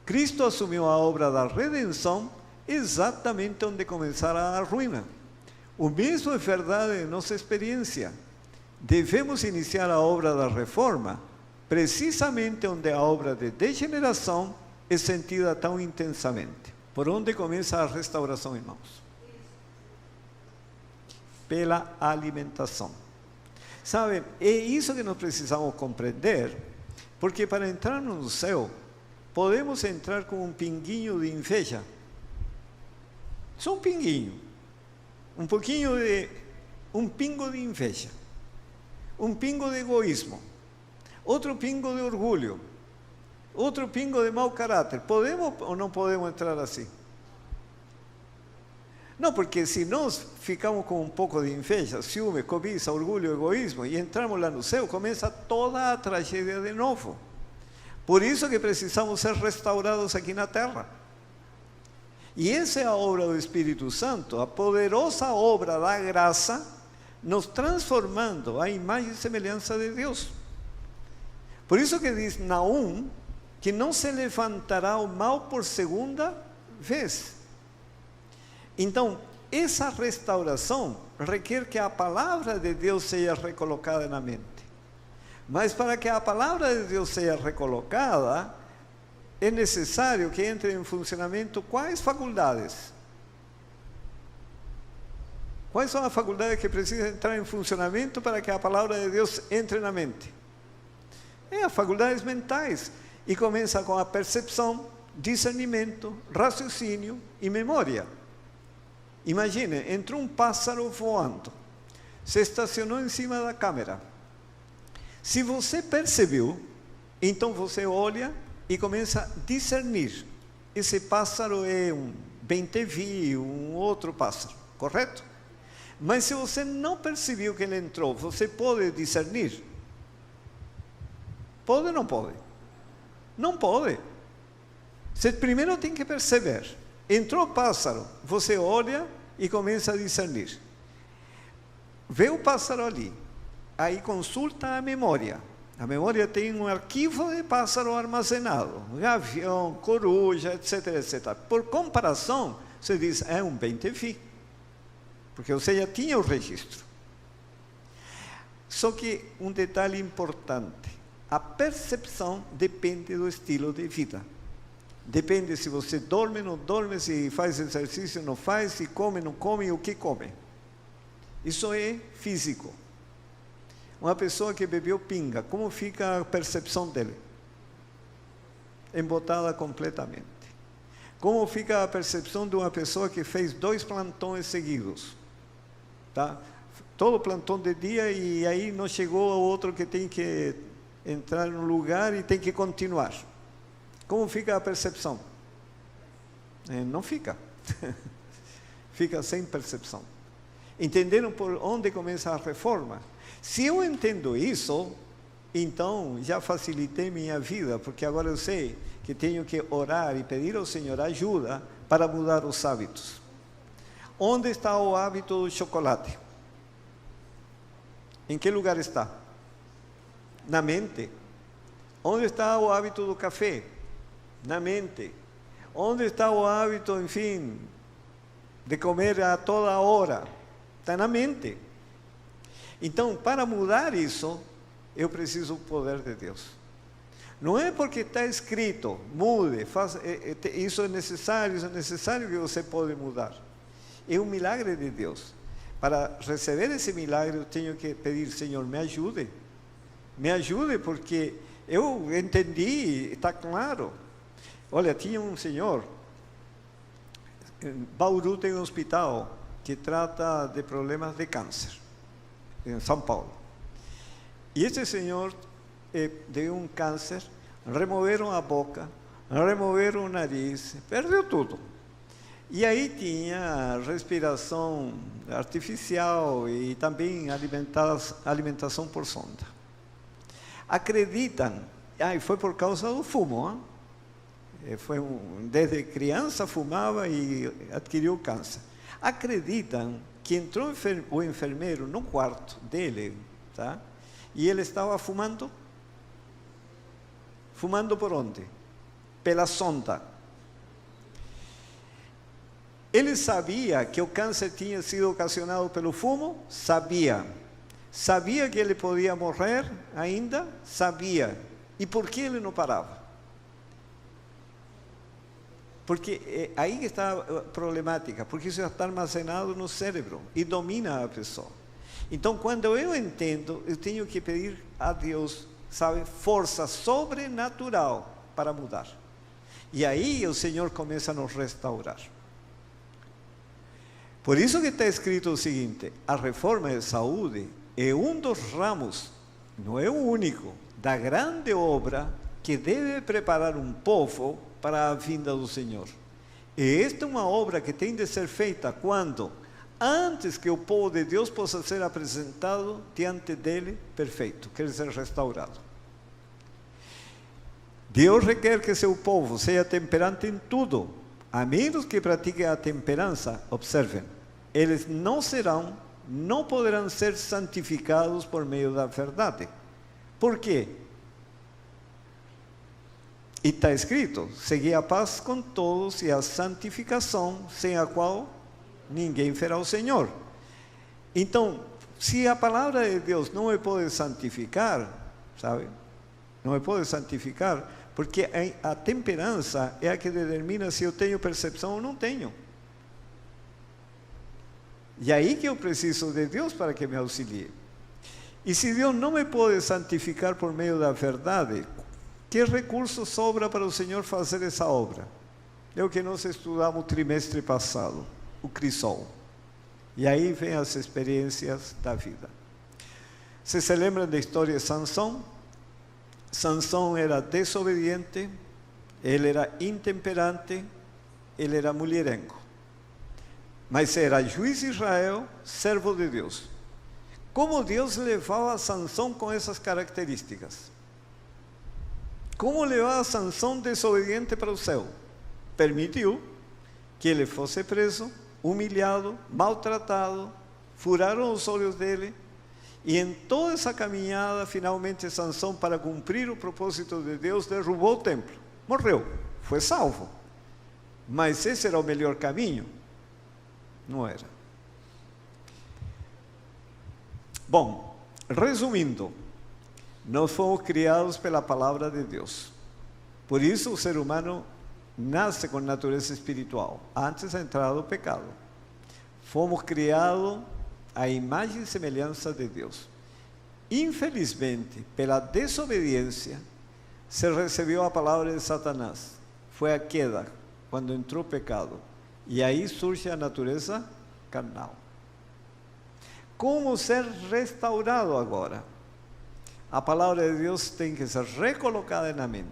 C: Cristo assumiu a obra da redenção exatamente onde começara a ruína. O mesmo é verdade em nossa experiência. Devemos iniciar a obra da reforma precisamente onde a obra de degeneração é sentida tão intensamente. Por onde começa a restauração, irmãos? Pela alimentação. Sabe, é isso que nós precisamos compreender, porque para entrar no céu, podemos entrar com um pinguinho de inveja. Só um pinguinho. Um pingo de inveja. Um pingo de egoísmo. Outro pingo de orgulho. Outro pingo de mau caráter. Podemos ou não podemos entrar assim? Não, porque se nós ficamos com um pouco de inveja, ciúme, cobiça, orgulho, egoísmo, e entramos lá no céu, começa toda a tragédia de novo. Por isso que precisamos ser restaurados aqui na terra. E essa é a obra do Espírito Santo, a poderosa obra da graça, nos transformando à imagem e semelhança de Deus. Por isso que diz Naum, que não se levantará o mal por segunda vez. Então, essa restauração requer que a palavra de Deus seja recolocada na mente. Mas para que a palavra de Deus seja recolocada, é necessário que entre em funcionamento quais faculdades? Quais são as faculdades que precisam entrar em funcionamento para que a palavra de Deus entre na mente? É as faculdades mentais. E começa com a percepção, discernimento, raciocínio e memória. Imagine, entrou um pássaro voando, se estacionou em cima da câmera. Se você percebeu, então você olha e começa a discernir. Esse pássaro é um bem-te-vi, um outro pássaro, correto? Mas se você não percebeu que ele entrou, você pode discernir? Pode ou não pode? Não pode. Você primeiro tem que perceber. Entrou o pássaro, você olha e começa a discernir. Vê o pássaro ali, aí consulta a memória. A memória tem um arquivo de pássaro armazenado, gavião, coruja, etc, etc. Por comparação, você diz, é um bem-te-vi, porque você já tinha o registro. Só que um detalhe importante, a percepção depende do estilo de vida. Depende se você dorme, não dorme, se faz exercício, não faz, se come, não come, o que come. Isso é físico. Uma pessoa que bebeu pinga, como fica a percepção dele? Embotada completamente. Como fica a percepção de uma pessoa que fez 2 plantões seguidos? Tá? Todo plantão de dia e aí não chegou ao outro que tem que entrar no lugar e tem que continuar. Como fica a percepção? Não fica. Fica sem percepção. Entenderam por onde começa a reforma? Se eu entendo isso, então já facilitei minha vida, porque agora eu sei que tenho que orar e pedir ao Senhor ajuda para mudar os hábitos. Onde está o hábito do chocolate? Em que lugar está? Na mente. Onde está o hábito do café? Na mente. Onde está o hábito, enfim, de comer a toda hora? Está na mente. Então, para mudar isso, eu preciso do poder de Deus. Não é porque está escrito, mude, faça, isso é necessário que você pode mudar. É um milagre de Deus. Para receber esse milagre, eu tenho que pedir, Senhor, me ajude. Me ajude, porque eu entendi, está claro. Olha, tinha um senhor, em Bauru tem um hospital que trata de problemas de câncer, em São Paulo. E esse senhor deu um câncer, removeram a boca, removeram o nariz, perdeu tudo. E aí tinha respiração artificial e também alimentação por sonda. acreditam, e foi por causa do fumo, desde criança fumava e adquiriu câncer. Acreditam que entrou o enfermeiro no quarto dele, tá? E ele estava fumando. Fumando por onde? Pela sonda. Ele sabia que o câncer tinha sido ocasionado pelo fumo? Sabia. Sabia que ele podia morrer ainda? Sabia. E por que ele não parava? Porque aí está a problemática, porque isso está armazenado no cérebro e domina a pessoa. Então, quando eu entendo, eu tenho que pedir a Deus, sabe, força sobrenatural para mudar. E aí o Senhor começa a nos restaurar. Por isso que está escrito o seguinte: a reforma de saúde é um dos ramos, não é o único, da grande obra que deve preparar um povo para a vinda do Senhor. E esta é uma obra que tem de ser feita quando? Antes que o povo de Deus possa ser apresentado diante dele perfeito, quer ser restaurado. Deus requer que seu povo seja temperante em tudo, a menos que pratiquem a temperança. Observem, eles não poderão ser santificados por meio da verdade. Por quê? E está escrito: segui a paz com todos e a santificação, sem a qual ninguém verá o Senhor. Então, se a palavra de Deus não me pode santificar, sabe? Não me pode santificar, porque a temperança é a que determina se eu tenho percepção ou não tenho. E aí que eu preciso de Deus para que me auxilie. E se Deus não me pode santificar por meio da verdade, que recurso sobra para o Senhor fazer essa obra? É o que nós estudamos o trimestre passado, o crisol. E aí vem as experiências da vida. Vocês se lembram da história de Sansão? Sansão era desobediente, ele era intemperante, ele era mulherengo. Mas era juiz de Israel, servo de Deus. Como Deus levava Sansão com essas características? Como levava Sansão desobediente para o céu? Permitiu que ele fosse preso, humilhado, maltratado, furaram os olhos dele, e em toda essa caminhada, finalmente Sansão, para cumprir o propósito de Deus, derrubou o templo. Morreu, foi salvo. Mas esse era o melhor caminho? Não era. Bom, resumindo, nós fomos criados pela palavra de Deus. Por isso o ser humano nasce com natureza espiritual, antes da entrada do pecado. Fomos criados à imagem e semelhança de Deus. Infelizmente, pela desobediência, se recebeu a palavra de Satanás. Foi a queda, quando entrou o pecado. E aí surge a natureza carnal. Como ser restaurado agora? A palavra de Deus tem que ser recolocada na mente.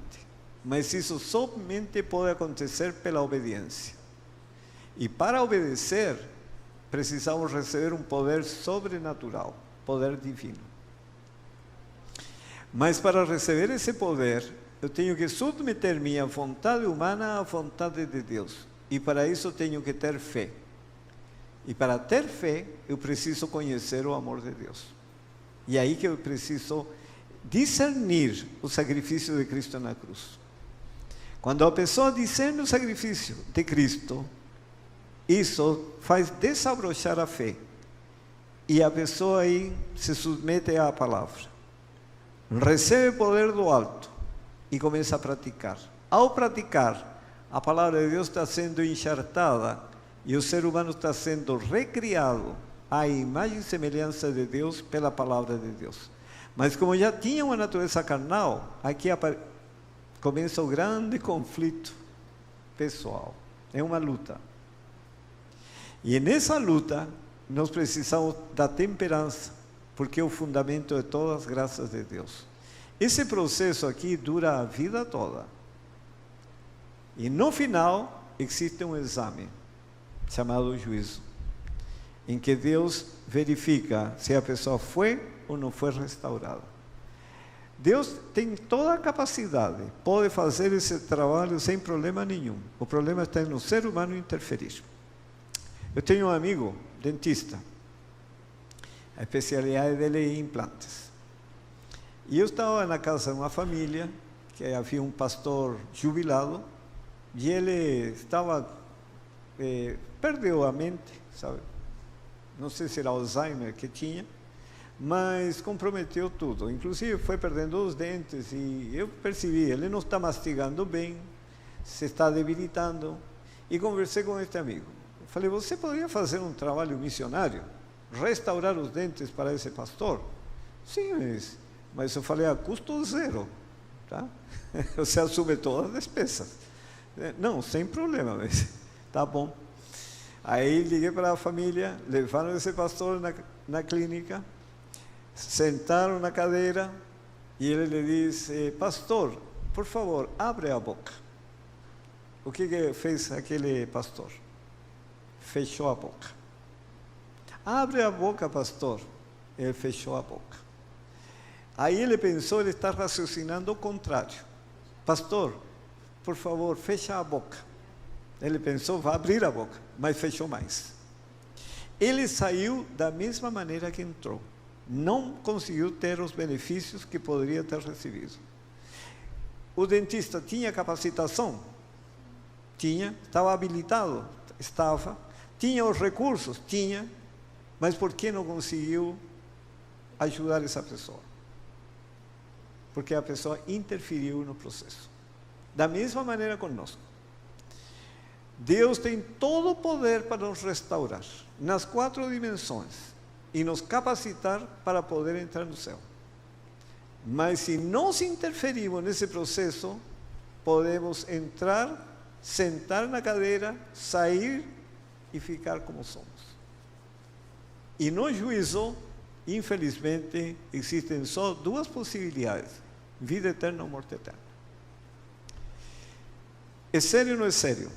C: Mas isso somente pode acontecer pela obediência. E para obedecer, precisamos receber um poder sobrenatural, poder divino. Mas para receber esse poder, eu tenho que submeter minha vontade humana à vontade de Deus. E para isso tenho que ter fé. E para ter fé, eu preciso conhecer o amor de Deus. E aí que eu preciso discernir o sacrifício de Cristo na cruz. Quando a pessoa discerne o sacrifício de Cristo, isso faz desabrochar a fé. E a pessoa aí se submete à palavra. Recebe o poder do alto e começa a praticar. Ao praticar, a palavra de Deus está sendo enxertada e o ser humano está sendo recriado à imagem e semelhança de Deus pela palavra de Deus. Mas como já tinha uma natureza carnal, aqui começa o grande conflito pessoal. É uma luta. E nessa luta, nós precisamos da temperança, porque é o fundamento de todas as graças de Deus. Esse processo aqui dura a vida toda. E no final, existe um exame, chamado juízo, em que Deus verifica se a pessoa foi ou não foi restaurada. Deus tem toda a capacidade, pode fazer esse trabalho sem problema nenhum. O problema está no ser humano interferir. Eu tenho um amigo, dentista. A especialidade dele é implantes. E eu estava na casa de uma família, que havia um pastor jubilado, e ele estava, perdeu a mente, sabe? Não sei se era Alzheimer que tinha, mas comprometeu tudo. Inclusive foi perdendo os dentes e eu percebi, ele não está mastigando bem, se está debilitando. E conversei com este amigo. Falei, você poderia fazer um trabalho missionário? Restaurar os dentes para esse pastor? Sim, mas eu falei, a custo zero. Tá? Você assume todas as despesas. Não, sem problema, mas tá bom. Aí liguei para a família, levaram esse pastor na clínica, sentaram na cadeira e ele lhe disse, pastor, por favor, abre a boca. O que fez aquele pastor? Fechou a boca. Abre a boca, pastor. Ele fechou a boca. Aí ele pensou, ele está raciocinando o contrário. Pastor, por favor, fecha a boca. Ele pensou, vai abrir a boca, mas fechou mais. Ele saiu da mesma maneira que entrou. Não conseguiu ter os benefícios que poderia ter recebido. O dentista tinha capacitação? Tinha. Estava habilitado? Estava. Tinha os recursos? Tinha. Mas por que não conseguiu ajudar essa pessoa? Porque a pessoa interferiu no processo. Da mesma maneira conosco. Deus tem todo o poder para nos restaurar, nas 4 dimensões, e nos capacitar para poder entrar no céu. Mas se nós interferimos nesse processo, podemos entrar, sentar na cadeira, sair e ficar como somos. E no juízo, infelizmente, existem só 2 possibilidades: vida eterna ou morte eterna. É sério ou não é sério?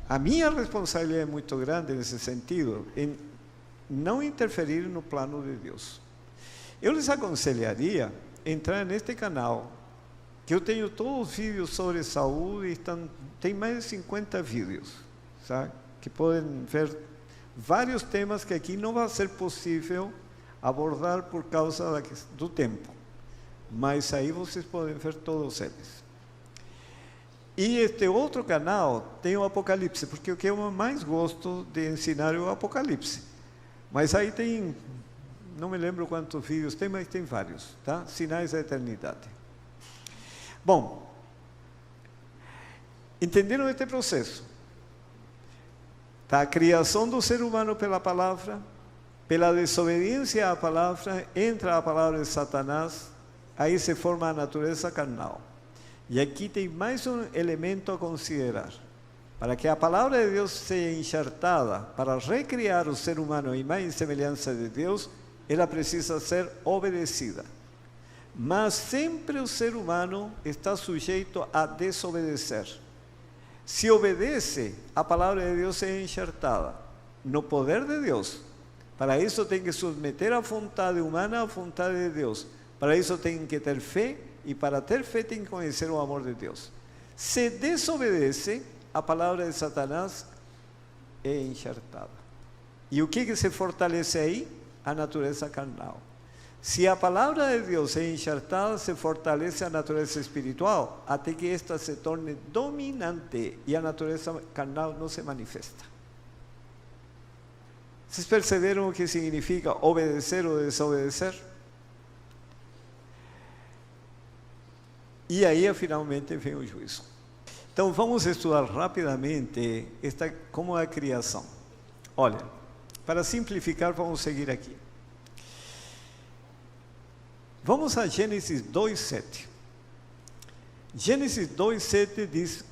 C: A minha responsabilidade é muito grande nesse sentido, em não interferir no plano de Deus. Eu lhes aconselharia entrar neste canal, que eu tenho todos os vídeos sobre saúde, tem mais de 50 vídeos, sabe? Que podem ver vários temas que aqui não vai ser possível abordar por causa do tempo, mas aí vocês podem ver todos eles. E este outro canal tem o Apocalipse, porque o que eu mais gosto de ensinar é o Apocalipse. Mas aí tem, não me lembro quantos vídeos tem, mas tem vários, tá? Sinais da eternidade. Bom, entenderam este processo? Da criação do ser humano pela palavra, pela desobediência à palavra, entra a palavra de Satanás, aí se forma a natureza carnal. E aqui tem mais um elemento a considerar. Para que a palavra de Deus seja enxertada para recriar o ser humano em imagem e semelhança de Deus, ela precisa ser obedecida. Mas sempre o ser humano está sujeito a desobedecer. Se obedece, a palavra de Deus é enxertada no poder de Deus. Para isso tem que submeter a vontade humana à vontade de Deus. Para isso tem que ter fé, e para ter fé tem que conhecer o amor de Deus. Se desobedece, a palavra de Satanás é enxertada. E o que se fortalece aí? A natureza carnal. Se a palavra de Deus é enxertada, se fortalece a natureza espiritual, até que esta se torne dominante e a natureza carnal não se manifesta. Vocês perceberam o que significa obedecer ou desobedecer? E aí, finalmente, vem o juízo. Então, vamos estudar rapidamente como é a criação. Olha, para simplificar, vamos seguir aqui. Vamos a Gênesis 2:7. Gênesis 2:7 diz,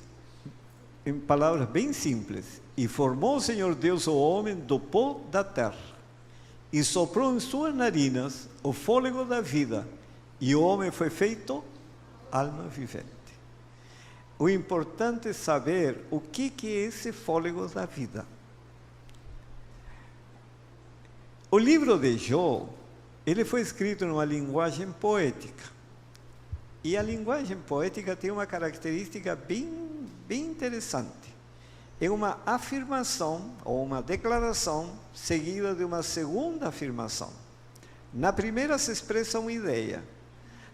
C: em palavras bem simples: e formou o Senhor Deus o homem do pó da terra, e soprou em suas narinas o fôlego da vida, e o homem foi feito alma vivente. O importante é saber o que é esse fôlego da vida. O livro de Jó ele foi escrito numa linguagem poética. E a linguagem poética tem uma característica bem interessante. É uma afirmação ou uma declaração seguida de uma segunda afirmação. Na primeira se expressa uma ideia.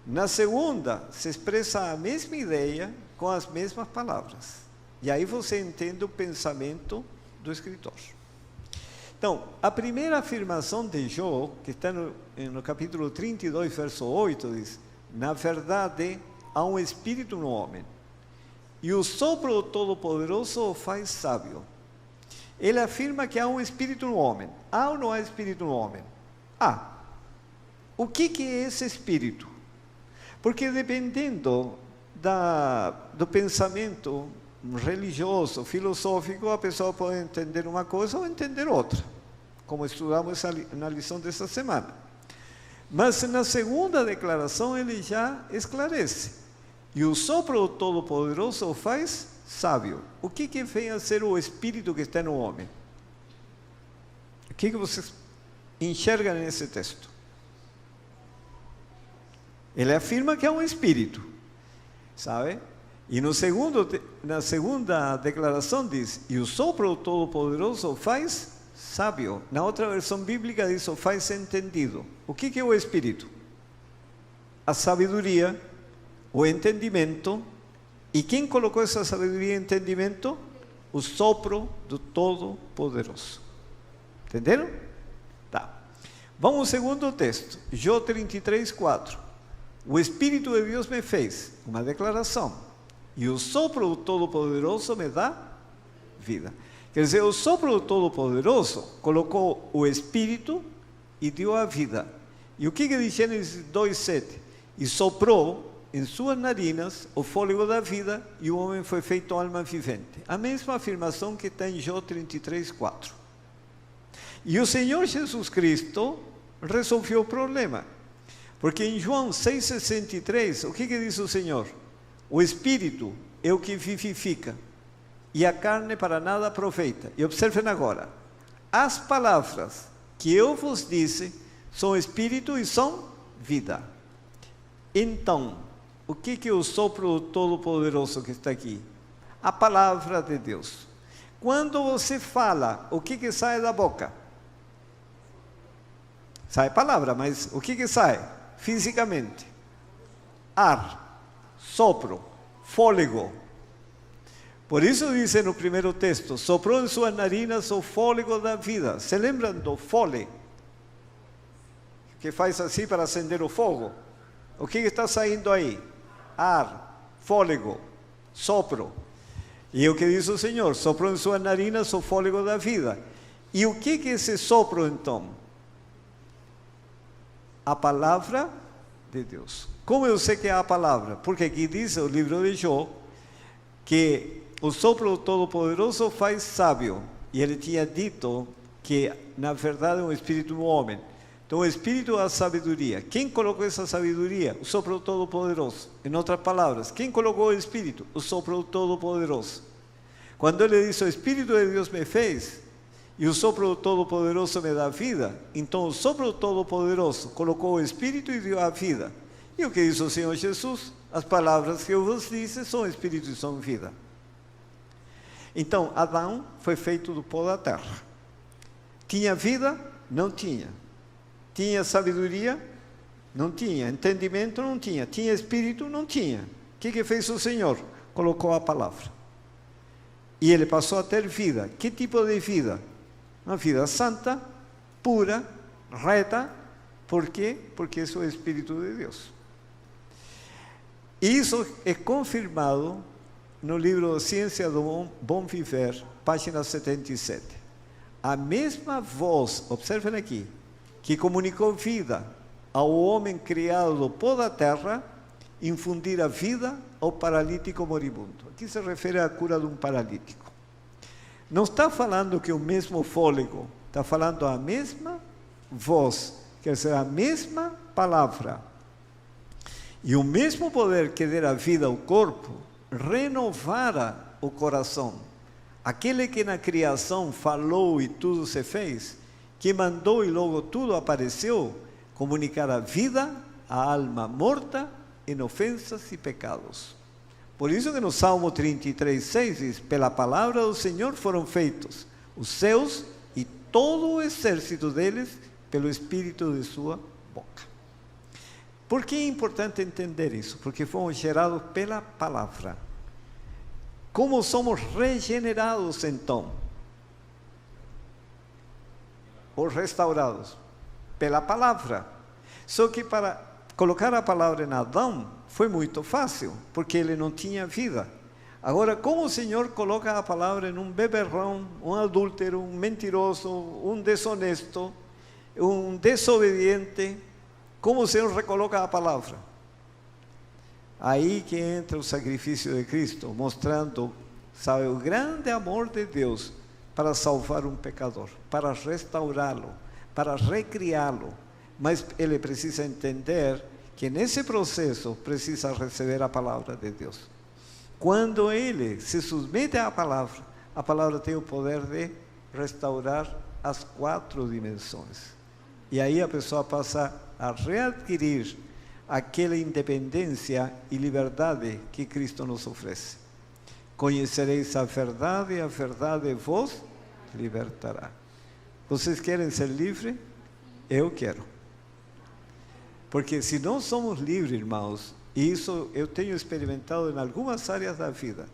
C: Na segunda se expressa a mesma ideia com as mesmas palavras. E aí você entende o pensamento do escritor. Então, a primeira afirmação de Jó, que está no capítulo 32, verso 8, diz: na verdade, há um espírito no homem, e o sopro do Todo-Poderoso o faz sábio. Ele afirma que há um espírito no homem. Há ou não há espírito no homem? Há. O que é esse espírito? Porque dependendo do pensamento religioso, filosófico, a pessoa pode entender uma coisa ou entender outra, como estudamos na lição desta semana. Mas na segunda declaração ele já esclarece. E o sopro do Todo-Poderoso o faz sábio. O que vem a ser o espírito que está no homem? O que vocês enxergam nesse texto? Ele afirma que é um espírito, sabe? E na segunda declaração diz: e o sopro do Todo-Poderoso o faz sábio. Na outra versão bíblica diz: o faz entendido. O que é o espírito? A sabedoria, o entendimento. E quem colocou essa sabedoria e entendimento? O sopro do Todo-Poderoso. Entenderam? Tá. Vamos ao segundo texto, Jó 33, 4. O Espírito de Deus me fez, uma declaração, e o sopro do Todo-Poderoso me dá vida. Quer dizer, o sopro do Todo-Poderoso colocou o Espírito e deu a vida. E o que diz Gênesis 2:7? E soprou em suas narinas o fôlego da vida, e o homem foi feito alma vivente. A mesma afirmação que está em Jó 33:4. E o Senhor Jesus Cristo resolveu o problema. Porque em João 6,63, o que diz o Senhor? O Espírito é o que vivifica, e a carne para nada aproveita. E observem agora, as palavras que eu vos disse são Espírito e são vida. Então, o que é o sopro do Todo-Poderoso que está aqui? A palavra de Deus. Quando você fala, o que sai da boca? Sai palavra, mas o que sai? Fisicamente, ar, sopro, fôlego. Por isso diz no primeiro texto: soprou em suas narinas o fôlego da vida. Se lembram do fole? Que faz assim para acender o fogo? O que está saindo aí? Ar, fôlego, sopro. E o que diz o Senhor? Soprou em suas narinas o fôlego da vida. E o que é esse sopro então? A palavra de Deus. Como eu sei que é a palavra? Porque aqui diz o livro de Jó que o sopro do Todo-Poderoso faz sábio. E ele tinha dito que, na verdade, é um espírito no homem. Então, o espírito é a sabedoria. Quem colocou essa sabedoria? O sopro do Todo-Poderoso. Em outras palavras, quem colocou o espírito? O sopro do Todo-Poderoso. Quando ele diz: o Espírito de Deus me fez, e o sopro do Todo-Poderoso me dá vida, então o sopro do Todo-Poderoso colocou o Espírito e deu a vida. E o que diz o Senhor Jesus? As palavras que eu vos disse são Espírito e são vida. Então, Adão foi feito do pó da terra. Tinha vida? Não tinha. Tinha sabedoria? Não tinha. Entendimento? Não tinha. Tinha Espírito? Não tinha. O que fez o Senhor? Colocou a palavra. E ele passou a ter vida. Que tipo de vida? Uma vida santa, pura, reta. Por quê? Porque isso é o Espírito de Deus. Isso é confirmado no livro Ciência do Bom Viver, página 77. A mesma voz, observem aqui, que comunicou vida ao homem criado do pó da terra, infundir a vida ao paralítico moribundo. Aqui se refere à cura de um paralítico. Não está falando que o mesmo fôlego, está falando a mesma voz, quer dizer, a mesma palavra. E o mesmo poder que dera vida ao corpo, renovara o coração. Aquele que na criação falou e tudo se fez, que mandou e logo tudo apareceu, comunicará vida à alma morta em ofensas e pecados. Por isso que no Salmo 33:6 diz: pela palavra do Senhor foram feitos os céus e todo o exército deles pelo Espírito de sua boca. Por que é importante entender isso? Porque fomos gerados pela palavra. Como somos regenerados então? Ou restaurados? Pela palavra. Só que para colocar a palavra em Adão foi muito fácil, porque ele não tinha vida. Agora, como o Senhor coloca a palavra em um beberrão, um adúltero, um mentiroso, um desonesto, um desobediente, como o Senhor recoloca a palavra? Aí que entra o sacrifício de Cristo, mostrando, sabe, o grande amor de Deus para salvar um pecador, para restaurá-lo, para recriá-lo. Mas ele precisa entender que nesse processo precisa receber a palavra de Deus. Quando ele se submete à palavra, a palavra tem o poder de restaurar as 4 dimensões. E aí a pessoa passa a readquirir aquela independência e liberdade que Cristo nos oferece. Conhecereis a verdade vos libertará. Vocês querem ser livres? Eu quero. Porque se não somos livres, irmãos, e isso eu tenho experimentado em algumas áreas da vida.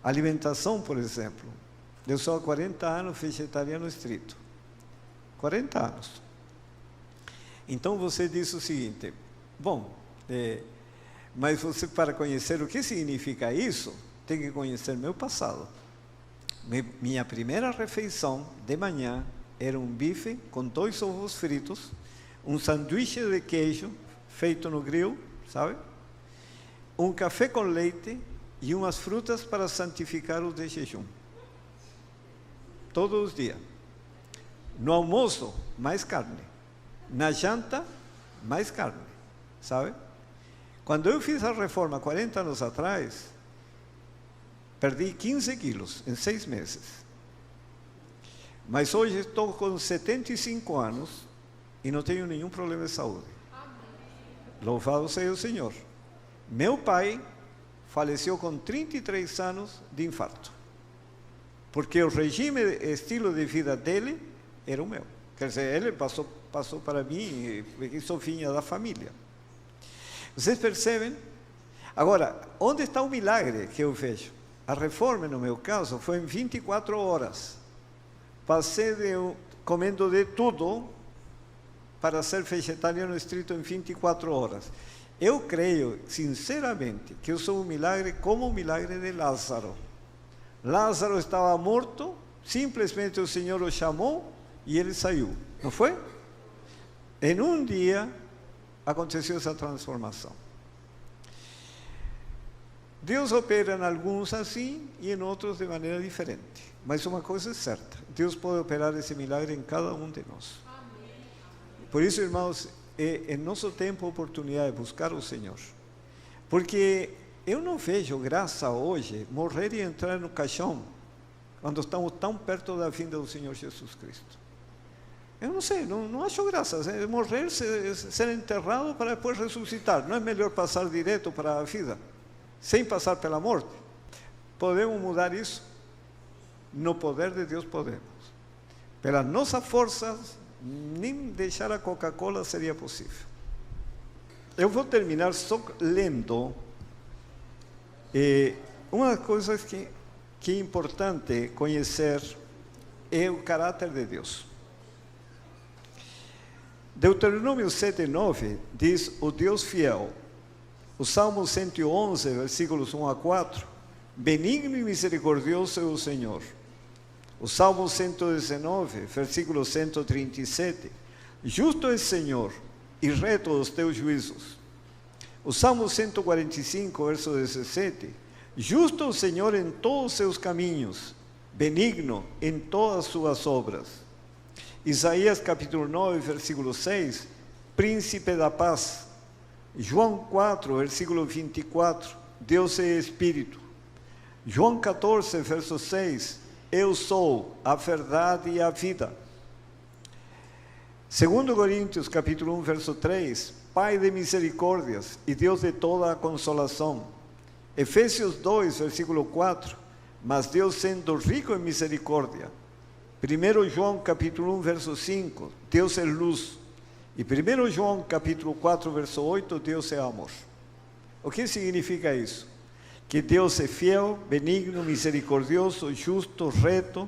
C: Alimentação, por exemplo. Eu sou há 40 anos vegetariano estrito. 40 anos. Então você diz o seguinte: bom, mas você, para conhecer o que significa isso, tem que conhecer meu passado. Minha primeira refeição de manhã era um bife com 2 ovos fritos, um sanduíche de queijo feito no grill, sabe? Um café com leite e umas frutas para santificar o de jejum. Todos os dias. No almoço, mais carne. Na janta, mais carne, sabe? Quando eu fiz a reforma 40 anos atrás, perdi 15 quilos em 6 meses. Mas hoje estou com 75 anos e não tenho nenhum problema de saúde. Louvado seja o Senhor. Meu pai faleceu com 33 anos de infarto, porque o regime, estilo de vida dele era o meu. Quer dizer, ele passou para mim, e isso vinha da família. Vocês percebem? Agora, onde está o milagre que eu vejo? A reforma, no meu caso, foi em 24 horas. Passei comendo de tudo para ser vegetariano estrito em 24 horas. Eu creio, sinceramente, que eu sou um milagre como o milagre de Lázaro. Lázaro estava morto, simplesmente o Senhor o chamou e ele saiu. Não foi? Em um dia aconteceu essa transformação. Deus opera em alguns assim e em outros de maneira diferente. Mas uma coisa é certa: Deus pode operar esse milagre em cada um de nós. Por isso, irmãos, é nosso tempo a oportunidade de buscar o Senhor. Porque eu não vejo graça hoje morrer e entrar no caixão quando estamos tão perto da vinda do Senhor Jesus Cristo. Eu não sei, não acho graça. Morrer, ser enterrado para depois ressuscitar. Não é melhor passar direto para a vida, sem passar pela morte? Podemos mudar isso? No poder de Deus podemos. Pelas nossas forças, nem deixar a Coca-Cola seria possível. Eu vou terminar só lendo uma das coisas que é importante conhecer é o caráter de Deus. Deuteronômio 7:9 diz: o Deus fiel. O Salmo 111, versículos 1 a 4, benigno e misericordioso é o Senhor. O Salmo 119, versículo 137, justo é o Senhor e reto os teus juízos. O Salmo 145, verso 17, justo o Senhor em todos os seus caminhos, benigno em todas as suas obras. Isaías capítulo 9, versículo 6, príncipe da paz. João 4, versículo 24, Deus é Espírito. João 14, verso 6, eu sou a verdade e a vida. 2 Coríntios, capítulo 1, verso 3, Pai de misericórdias e Deus de toda a consolação. Efésios 2, versículo 4, mas Deus sendo rico em misericórdia. 1 João, capítulo 1, verso 5, Deus é luz. E 1 João, capítulo 4, verso 8, Deus é amor. O que significa isso? Que Deus é fiel, benigno, misericordioso, justo, reto,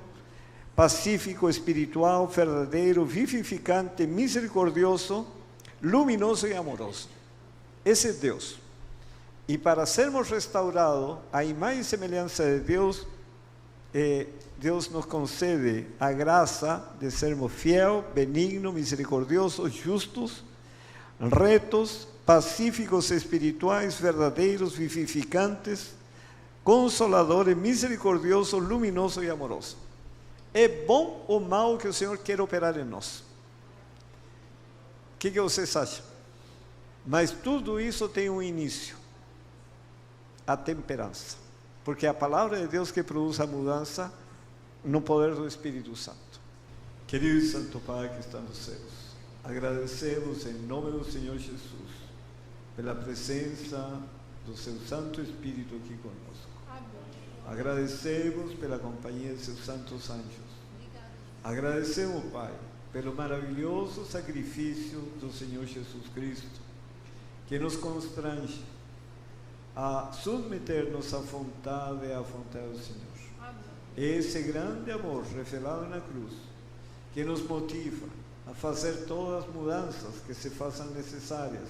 C: pacífico, espiritual, verdadeiro, vivificante, misericordioso, luminoso e amoroso. Esse é Deus. E para sermos restaurados à imagem e semelhança de Deus, Deus nos concede a graça de sermos fiel, benigno, misericordiosos, justos, retos, pacíficos, espirituais, verdadeiros, vivificantes, consoladores, misericordiosos, luminosos e amorosos. É bom ou mal que o Senhor quer operar em nós? O que vocês acham? Mas tudo isso tem um início. A temperança. Porque é a palavra de Deus que produz a mudança no poder do Espírito Santo. Querido e Santo Pai que está nos céus, agradecemos em nome do Senhor Jesus pela presença do seu Santo Espírito aqui conosco. Agradecemos pela companhia de seus santos anjos. Agradecemos, Pai, pelo maravilhoso sacrifício do Senhor Jesus Cristo, que nos constrange a submeter-nos à vontade do Senhor. Esse grande amor revelado na cruz, que nos motiva a fazer todas as mudanças que se façam necessárias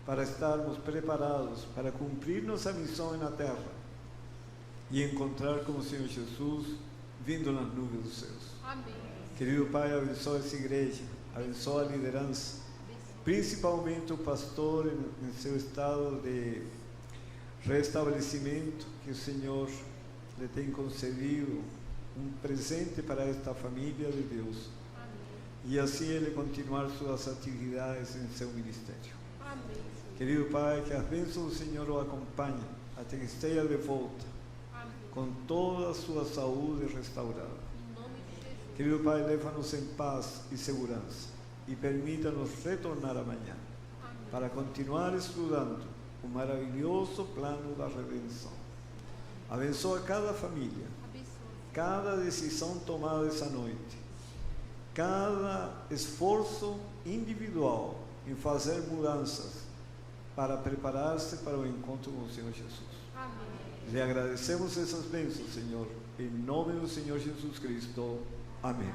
C: para estarmos preparados para cumprir nossa missão na terra e encontrar com o Senhor Jesus vindo nas nuvens dos céus. Amém. Querido Pai, abençoa essa igreja, abençoa a liderança, principalmente o pastor em seu estado de restabelecimento, que o Senhor lhe tem concedido um presente para esta família de Deus. Amém. E assim ele continuar suas atividades em seu ministério. Amém. Querido Pai, que as bênçãos do Senhor o acompanhem até que esteja de volta. Amém. Com toda a sua saúde restaurada. Em nome de Jesus. Querido Pai, leva-nos em paz e segurança e permita-nos retornar amanhã. Amém. Para continuar estudando o maravilhoso plano da redenção. Abençoa cada família, cada decisão tomada essa noite, cada esforço individual em fazer mudanças para preparar-se para o encontro com o Senhor Jesus. Amém. Lhe agradecemos essas bênçãos, Senhor, em nome do Senhor Jesus Cristo. Amém.